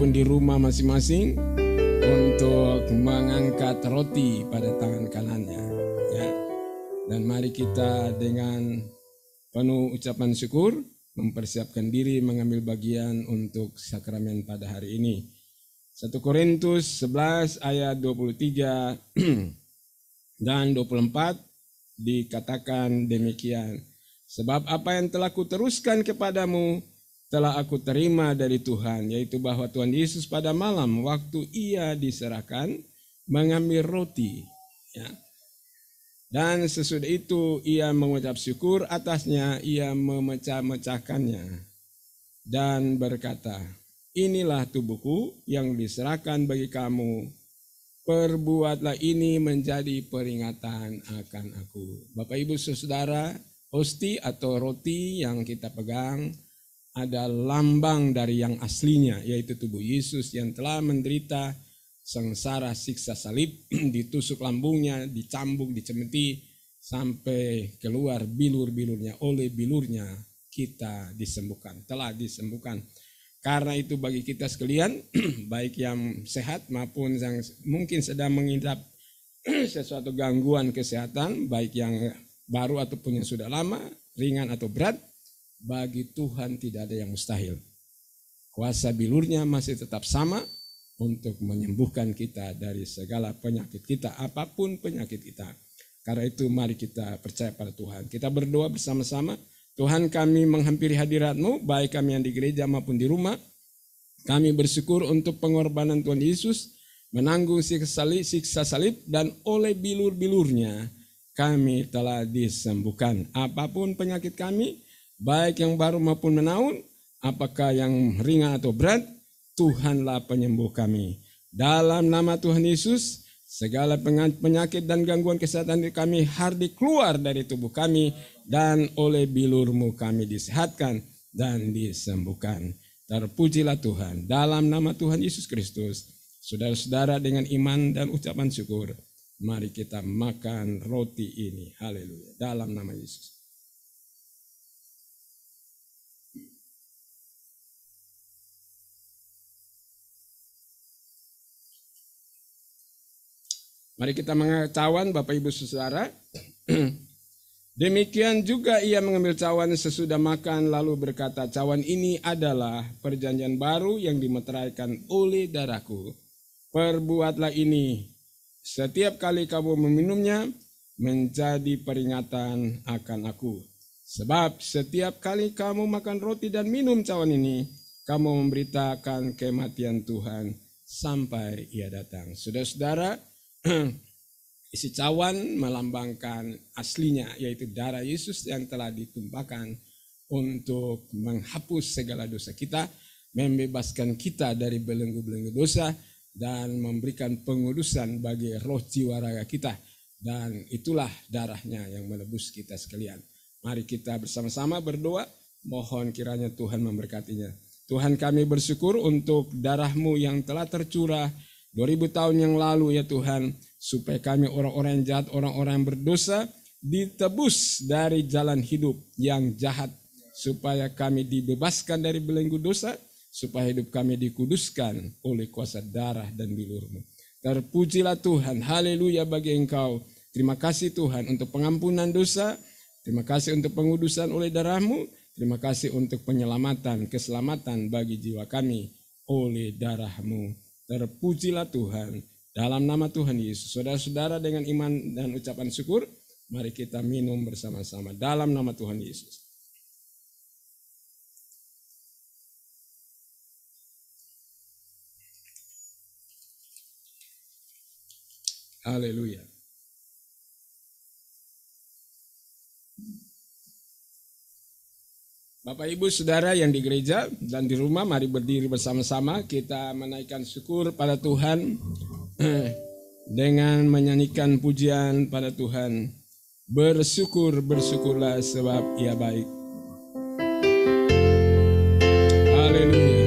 maupun di rumah masing-masing untuk mengangkat roti pada tangan kanannya, ya. Dan mari kita dengan penuh ucapan syukur mempersiapkan diri mengambil bagian untuk sakramen pada hari ini. 1 Korintus 11 ayat 23 dan 24 dikatakan demikian. Sebab apa yang telah kuteruskan kepadamu telah aku terima dari Tuhan, yaitu bahwa Tuhan Yesus pada malam waktu ia diserahkan mengambil roti, ya. Dan sesudah itu ia mengucap syukur atasnya, ia memecah-mecahkannya dan berkata, inilah tubuhku yang diserahkan bagi kamu, perbuatlah ini menjadi peringatan akan aku. Bapak Ibu Saudara, hosti atau roti yang kita pegang ada lambang dari yang aslinya, yaitu tubuh Yesus yang telah menderita sengsara siksa salib, ditusuk lambungnya, dicambuk, dicemeti, sampai keluar bilur-bilurnya. Oleh bilurnya kita disembuhkan, telah disembuhkan. Karena itu bagi kita sekalian, baik yang sehat maupun yang mungkin sedang mengidap sesuatu gangguan kesehatan, baik yang baru ataupun yang sudah lama, ringan atau berat, bagi Tuhan tidak ada yang mustahil. Kuasa bilurnya masih tetap sama untuk menyembuhkan kita dari segala penyakit kita, apapun penyakit kita. Karena itu mari kita percaya pada Tuhan. Kita berdoa bersama-sama. Tuhan, kami menghampiri hadirat-Mu, baik kami yang di gereja maupun di rumah. Kami bersyukur untuk pengorbanan Tuhan Yesus, menanggung siksa salib, dan oleh bilur-bilurnya kami telah disembuhkan. Apapun penyakit kami, baik yang baru maupun menaun, apakah yang ringan atau berat, Tuhanlah penyembuh kami. Dalam nama Tuhan Yesus, segala penyakit dan gangguan kesehatan kami harus keluar dari tubuh kami, dan oleh bilur-Mu kami disehatkan dan disembuhkan. Terpujilah Tuhan. Dalam nama Tuhan Yesus Kristus, saudara-saudara dengan iman dan ucapan syukur, mari kita makan roti ini. Haleluya. Dalam nama Yesus. Mari kita mengambil cawan, Bapak Ibu Saudara. Demikian juga ia mengambil cawan sesudah makan lalu berkata, cawan ini adalah perjanjian baru yang dimeteraikan oleh darahku. Perbuatlah ini setiap kali kamu meminumnya menjadi peringatan akan aku. Sebab setiap kali kamu makan roti dan minum cawan ini, kamu memberitakan kematian Tuhan sampai ia datang. Saudara-saudara, isi cawan melambangkan aslinya, yaitu darah Yesus yang telah ditumpahkan untuk menghapus segala dosa kita, membebaskan kita dari belenggu-belenggu dosa, dan memberikan pengudusan bagi roh jiwa raga kita. Dan itulah darahnya yang menebus kita sekalian. Mari kita bersama-sama berdoa, mohon kiranya Tuhan memberkatinya. Tuhan, kami bersyukur untuk darah-Mu yang telah tercurah 2000 tahun yang lalu, ya Tuhan, supaya kami orang-orang yang jahat, orang-orang yang berdosa, ditebus dari jalan hidup yang jahat, supaya kami dibebaskan dari belenggu dosa, supaya hidup kami dikuduskan oleh kuasa darah dan bilur-Mu. Terpujilah Tuhan, haleluya bagi Engkau. Terima kasih Tuhan untuk pengampunan dosa, terima kasih untuk pengudusan oleh darah-Mu, terima kasih untuk penyelamatan, keselamatan bagi jiwa kami oleh darah-Mu. Terpujilah Tuhan, dalam nama Tuhan Yesus. Saudara-saudara dengan iman dan ucapan syukur, mari kita minum bersama-sama dalam nama Tuhan Yesus. Haleluya. Bapak Ibu Saudara yang di gereja dan di rumah, mari berdiri bersama-sama kita menaikkan syukur pada Tuhan dengan menyanyikan pujian pada Tuhan. Bersyukur, bersyukurlah sebab Ia baik. Haleluya.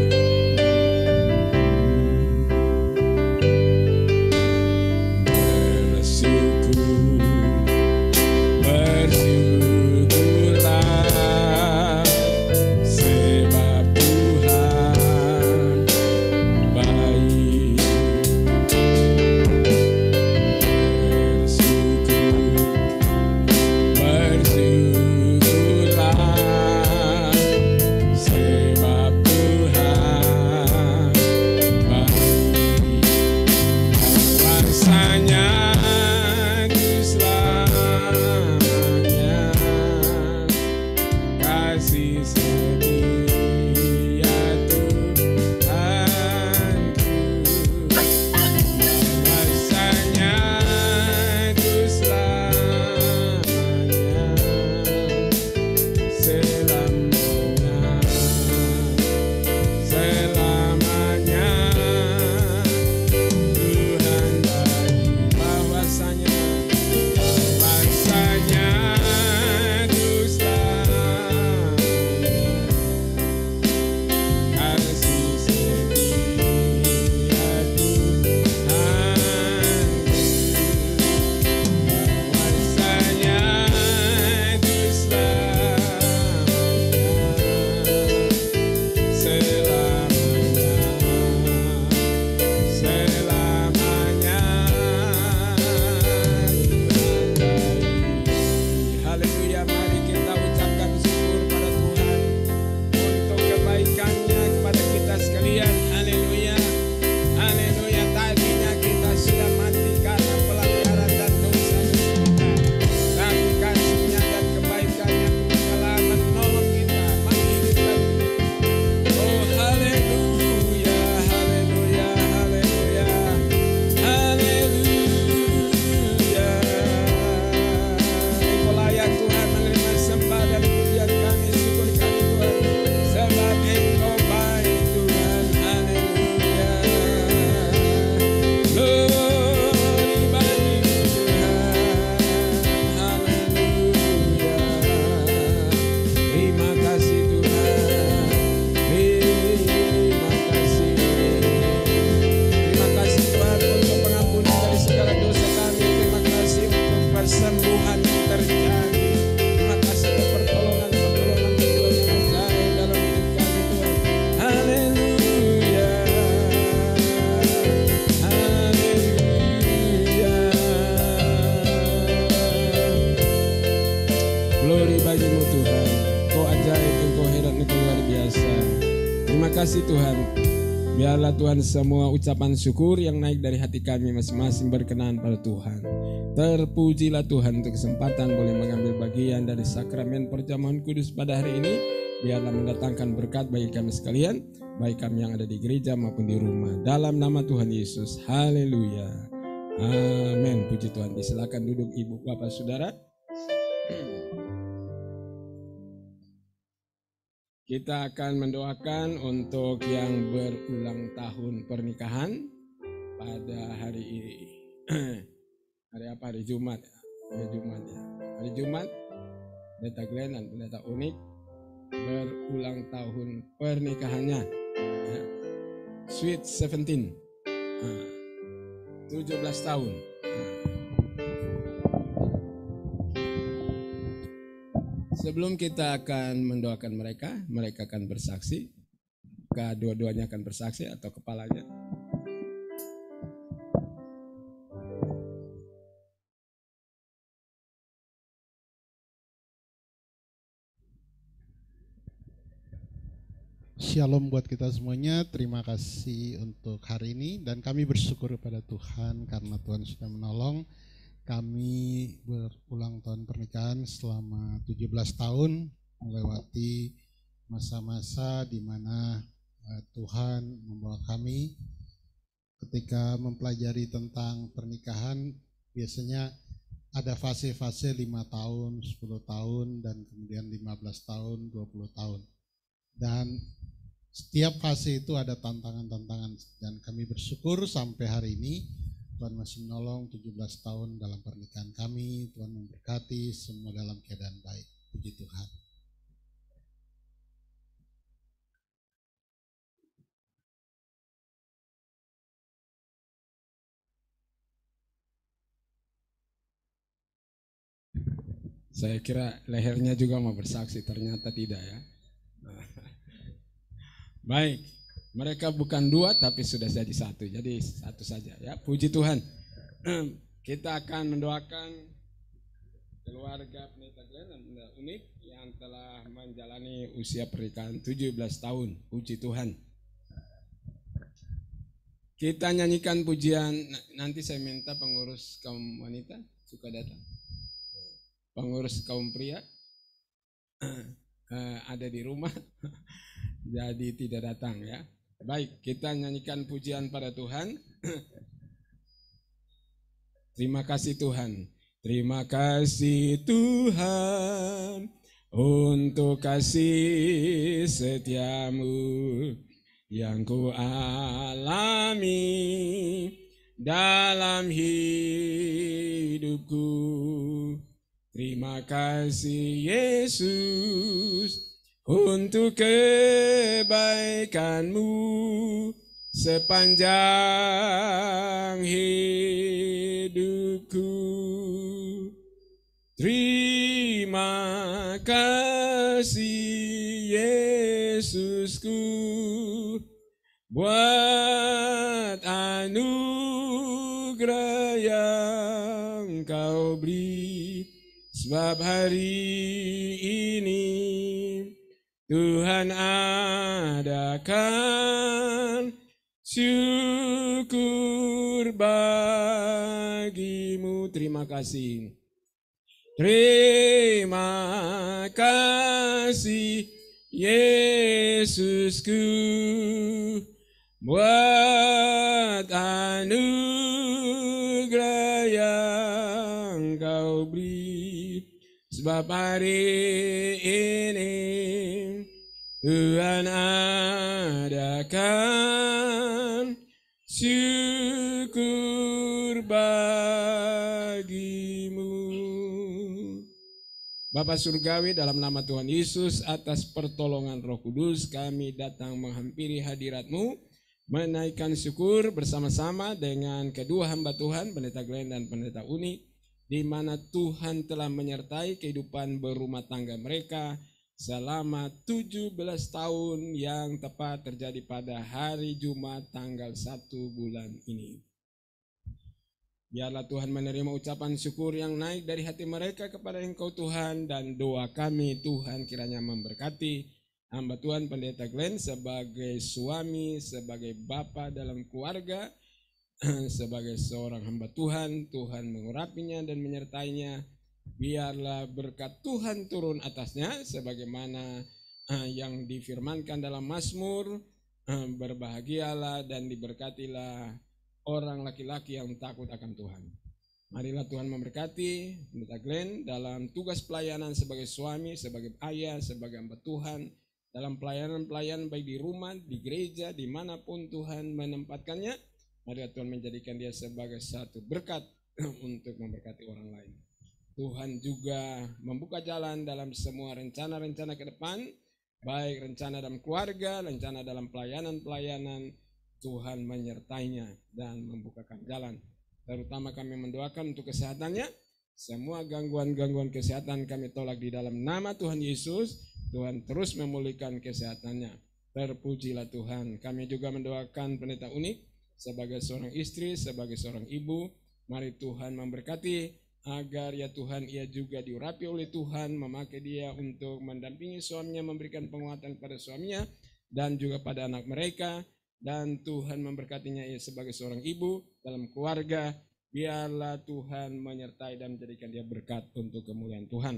kasih Tuhan. Biarlah Tuhan semua ucapan syukur yang naik dari hati kami masing-masing berkenan pada Tuhan. Terpujilah Tuhan untuk kesempatan boleh mengambil bagian dari sakramen perjamuan kudus pada hari ini. Biarlah mendatangkan berkat bagi kami sekalian, baik kami yang ada di gereja maupun di rumah. Dalam nama Tuhan Yesus, haleluya. Amin. Puji Tuhan. Silakan duduk Ibu Bapak Saudara. Kita akan mendoakan untuk yang berulang tahun pernikahan pada hari ini. Hari apa? Hari Jumat. Hari Jumat ya. Hari Jumat, Pendeta Glenn dan Pendeta Unik berulang tahun pernikahannya. Ya. Sweet 17. 17 tahun. Sebelum kita akan mendoakan mereka akan bersaksi. Kedua-duanya akan bersaksi atau kepalanya. Shalom buat kita semuanya, terima kasih untuk hari ini dan kami bersyukur kepada Tuhan karena Tuhan sudah menolong kami berulang tahun pernikahan selama 17 tahun melewati masa-masa di mana Tuhan membawa kami. Ketika mempelajari tentang pernikahan biasanya ada fase-fase 5 tahun, 10 tahun dan kemudian 15 tahun, 20 tahun. Dan setiap fase itu ada tantangan-tantangan dan kami bersyukur sampai hari ini Tuhan masih menolong 17 tahun dalam pernikahan kami. Tuhan memberkati semua dalam keadaan baik. Puji Tuhan. Saya kira lehernya juga mau bersaksi, ternyata tidak ya. Baik, mereka bukan dua tapi sudah jadi satu, jadi satu saja ya. Puji Tuhan. Kita akan mendoakan keluarga Pendeta Glenn dan Pendeta Unik yang telah menjalani usia pernikahan 17 tahun. Puji Tuhan. Kita nyanyikan pujian, nanti saya minta pengurus kaum wanita suka datang. Pengurus kaum pria ada di rumah. Jadi tidak datang ya. Baik, kita nyanyikan pujian pada Tuhan. Terima kasih Tuhan. Terima kasih Tuhan untuk kasih setiamu yang ku alami dalam hidupku. Terima kasih Yesus untuk kebaikanmu sepanjang hidupku. Terima kasih Yesusku buat anugerah yang kau beri, sebab hari ini Tuhan adakan syukur bagimu. Terima kasih. Terima kasih Yesusku buat anugerah yang kau beri, sebab hari ini Tuhan adakan syukur bagimu. Bapa Surgawi, dalam nama Tuhan Yesus, atas pertolongan Roh Kudus kami datang menghampiri hadirat-Mu, menaikkan syukur bersama-sama dengan kedua hamba Tuhan, Pendeta Glenn dan Pendeta Uni, di mana Tuhan telah menyertai kehidupan berumah tangga mereka selama 17 tahun yang tepat terjadi pada hari Jumat tanggal 1 bulan ini. Biarlah Tuhan menerima ucapan syukur yang naik dari hati mereka kepada Engkau Tuhan, dan doa kami Tuhan kiranya memberkati hamba Tuhan Pendeta Glenn sebagai suami, sebagai bapa dalam keluarga, sebagai seorang hamba Tuhan. Tuhan mengurapinya dan menyertainya. Biarlah berkat Tuhan turun atasnya sebagaimana yang difirmankan dalam Mazmur, berbahagialah dan diberkatilah orang laki-laki yang takut akan Tuhan. Marilah Tuhan memberkati Pendeta Glenn dalam tugas pelayanan sebagai suami, sebagai ayah, sebagai hamba Tuhan, dalam pelayanan-pelayanan baik di rumah, di gereja, dimanapun Tuhan menempatkannya. Marilah Tuhan menjadikan dia sebagai satu berkat untuk memberkati orang lain. Tuhan juga membuka jalan dalam semua rencana-rencana ke depan, baik rencana dalam keluarga, rencana dalam pelayanan-pelayanan. Tuhan menyertainya dan membukakan jalan. Terutama kami mendoakan untuk kesehatannya. Semua gangguan-gangguan kesehatan kami tolak di dalam nama Tuhan Yesus. Tuhan terus memulihkan kesehatannya. Terpujilah Tuhan. Kami juga mendoakan Pendeta Unik sebagai seorang istri, sebagai seorang ibu. Mari Tuhan memberkati agar ya Tuhan ia juga diurapi oleh Tuhan, memakai dia untuk mendampingi suaminya, memberikan penguatan kepada suaminya dan juga pada anak mereka. Dan Tuhan memberkatinya ia sebagai seorang ibu dalam keluarga. Biarlah Tuhan menyertai dan menjadikan dia berkat untuk kemuliaan Tuhan.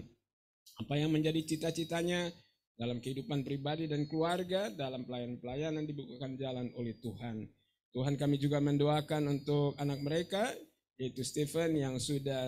Apa yang menjadi cita-citanya dalam kehidupan pribadi dan keluarga, dalam pelayanan-pelayanan dibukakan jalan oleh Tuhan. Tuhan, kami juga mendoakan untuk anak mereka, yaitu Stephen yang sudah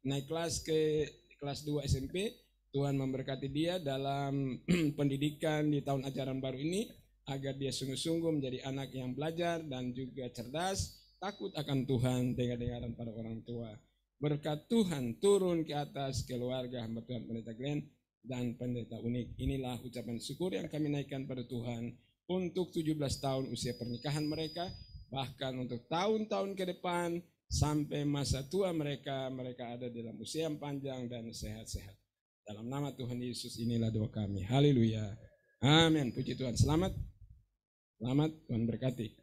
naik kelas ke kelas 2 SMP. Tuhan memberkati dia dalam pendidikan di tahun ajaran baru ini, agar dia sungguh-sungguh menjadi anak yang belajar dan juga cerdas, takut akan Tuhan, dengar-dengaran pada orang tua. Berkat Tuhan turun ke atas keluarga hamba Tuhan Pendeta Glenn dan Pendeta Unik. Inilah ucapan syukur yang kami naikkan pada Tuhan untuk 17 tahun usia pernikahan mereka, bahkan untuk tahun-tahun ke depan sampai masa tua mereka ada dalam usia yang panjang dan sehat-sehat. Dalam nama Tuhan Yesus inilah doa kami. Haleluya. Amin. Puji Tuhan. Selamat. Tuhan berkati.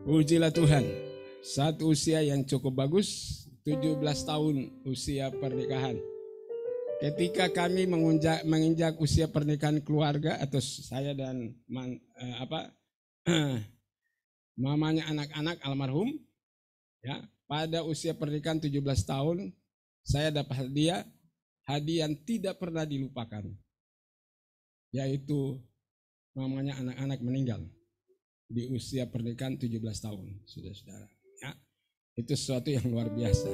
Pujilah Tuhan. Satu usia yang cukup bagus, 17 tahun usia pernikahan. Ketika kami menginjak usia pernikahan keluarga, atau saya dan mamanya anak-anak almarhum, ya, pada usia pernikahan 17 tahun, saya dapat hadiah yang tidak pernah dilupakan, yaitu mamanya anak-anak meninggal di usia pernikahan 17 tahun, saudara-saudara. Ya, itu sesuatu yang luar biasa.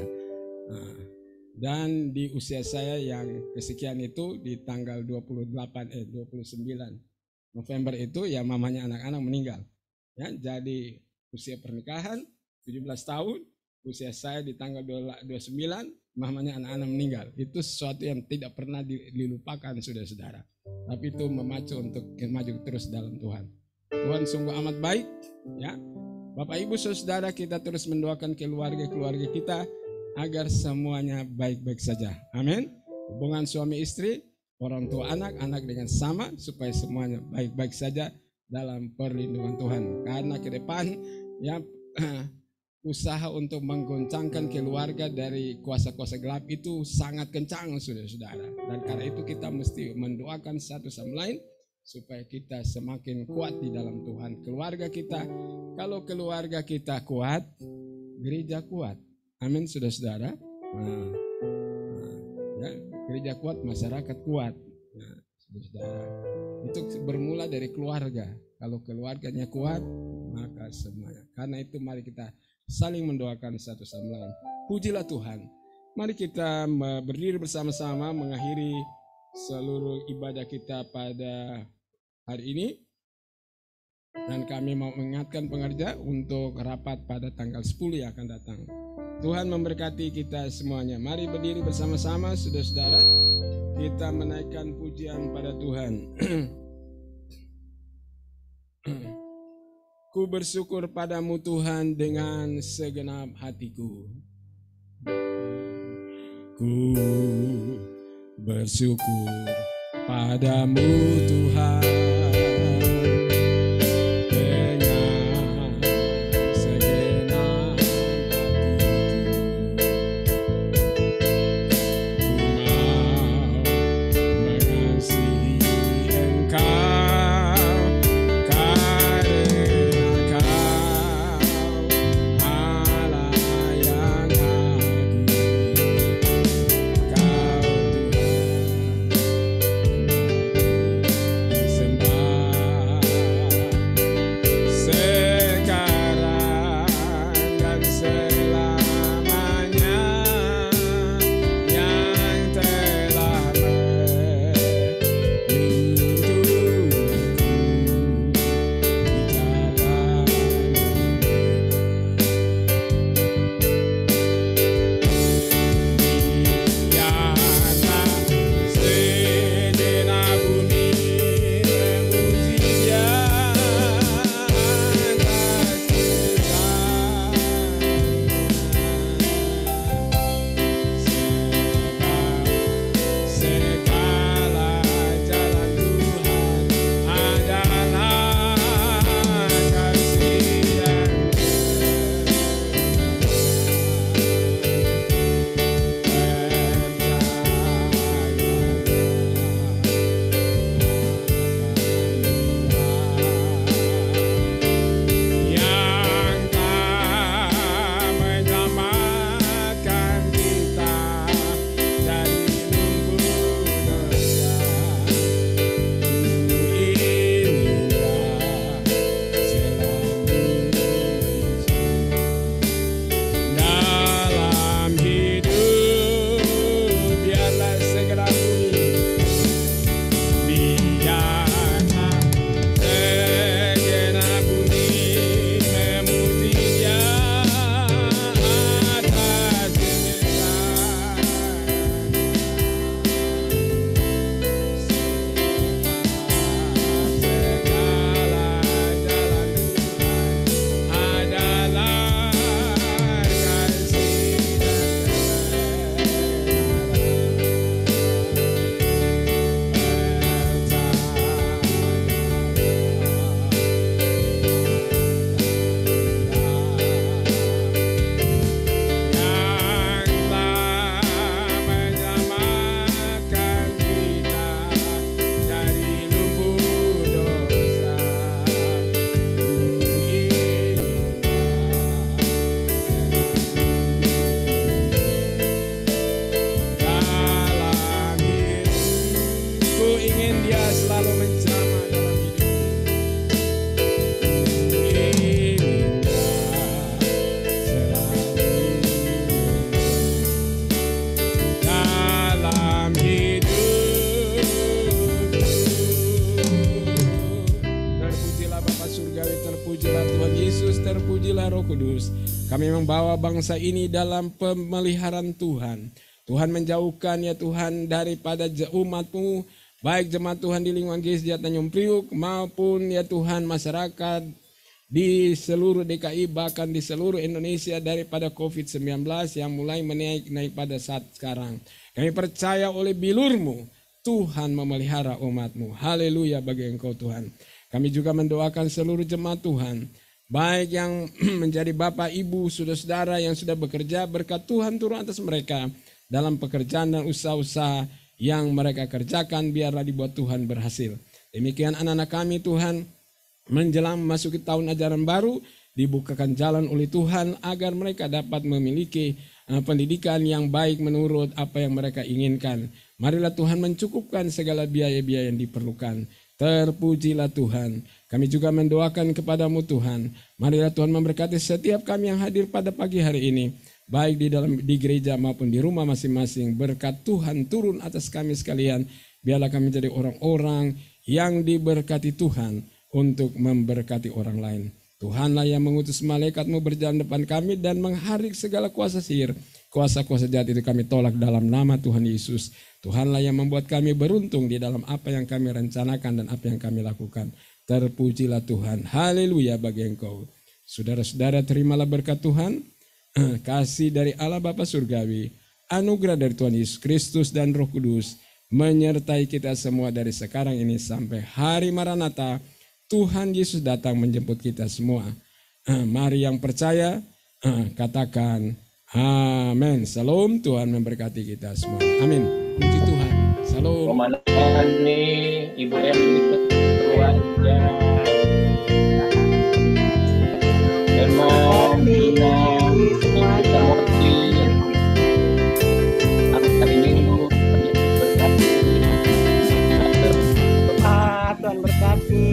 Dan di usia saya yang kesekian itu, di tanggal 29 November itu, ya mamanya anak-anak meninggal. Ya, jadi usia pernikahan 17 tahun, usia saya di tanggal 29, mamanya anak-anak meninggal. Itu sesuatu yang tidak pernah dilupakan, saudara-saudara. Tapi itu memacu untuk maju terus dalam Tuhan. Tuhan sungguh amat baik, ya. Bapak Ibu Saudara, kita terus mendoakan keluarga-keluarga kita agar semuanya baik-baik saja. Amin. Hubungan suami istri, orang tua anak dengan sama, supaya semuanya baik-baik saja dalam perlindungan Tuhan. Karena ke depan ya usaha untuk menggoncangkan keluarga dari kuasa-kuasa gelap itu sangat kencang, saudara-saudara. Dan karena itu kita mesti mendoakan satu sama lain supaya kita semakin kuat di dalam Tuhan. Keluarga kita, kalau keluarga kita kuat, gereja kuat. Amin, saudara-saudara. Ya, gereja kuat, masyarakat kuat. Nah, saudara, itu bermula dari keluarga. Kalau keluarganya kuat, maka semuanya. Karena itu mari kita saling mendoakan satu sama lain. Pujilah Tuhan. Mari kita berdiri bersama-sama mengakhiri seluruh ibadah kita pada hari ini. Dan kami mau mengingatkan pengerja untuk rapat pada tanggal 10 yang akan datang. Tuhan memberkati kita semuanya. Mari berdiri bersama-sama, saudara-saudara. Kita menaikkan pujian pada Tuhan. Ku bersyukur padamu Tuhan dengan segenap hatiku. Ku bersyukur padamu Tuhan Yesus. Kami membawa bangsa ini dalam pemeliharaan Tuhan. Tuhan menjauhkan ya Tuhan daripada umat-Mu, baik jemaat Tuhan di lingkungan GSJ Tanjung Priuk maupun ya Tuhan masyarakat di seluruh DKI bahkan di seluruh Indonesia daripada COVID-19 yang mulai naik pada saat sekarang. Kami percaya oleh bilur-Mu Tuhan memelihara umat-Mu. Haleluya bagi Engkau Tuhan. Kami juga mendoakan seluruh jemaat Tuhan, baik yang menjadi bapak, ibu, saudara-saudara yang sudah bekerja, berkat Tuhan turun atas mereka dalam pekerjaan dan usaha-usaha yang mereka kerjakan, biarlah dibuat Tuhan berhasil. Demikian anak-anak kami Tuhan, menjelang memasuki tahun ajaran baru, dibukakan jalan oleh Tuhan agar mereka dapat memiliki pendidikan yang baik menurut apa yang mereka inginkan. Marilah Tuhan mencukupkan segala biaya-biaya yang diperlukan. Terpujilah Tuhan. Kami juga mendoakan kepadamu Tuhan. Marilah Tuhan memberkati setiap kami yang hadir pada pagi hari ini, baik di gereja maupun di rumah masing-masing. Berkat Tuhan turun atas kami sekalian. Biarlah kami jadi orang-orang yang diberkati Tuhan untuk memberkati orang lain. Tuhanlah yang mengutus malaikat-Mu berjalan depan kami dan mengharik segala kuasa sihir. Kuasa-kuasa jahat itu kami tolak dalam nama Tuhan Yesus. Tuhanlah yang membuat kami beruntung di dalam apa yang kami rencanakan dan apa yang kami lakukan. Terpujilah Tuhan. Haleluya bagi Engkau. Saudara-saudara, terimalah berkat Tuhan, kasih dari Allah Bapa Surgawi, anugerah dari Tuhan Yesus Kristus dan Roh Kudus menyertai kita semua dari sekarang ini sampai hari Maranatha. Tuhan Yesus datang menjemput kita semua. Mari yang percaya katakan amin. Salam, Tuhan memberkati kita semua. Amin. Puji Tuhan. Salam. Komandani Ibu Eli keluarga. Firman Tuhan kita mengerti. Hari Minggu berkati. Tuhan berkati.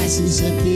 Kasih setia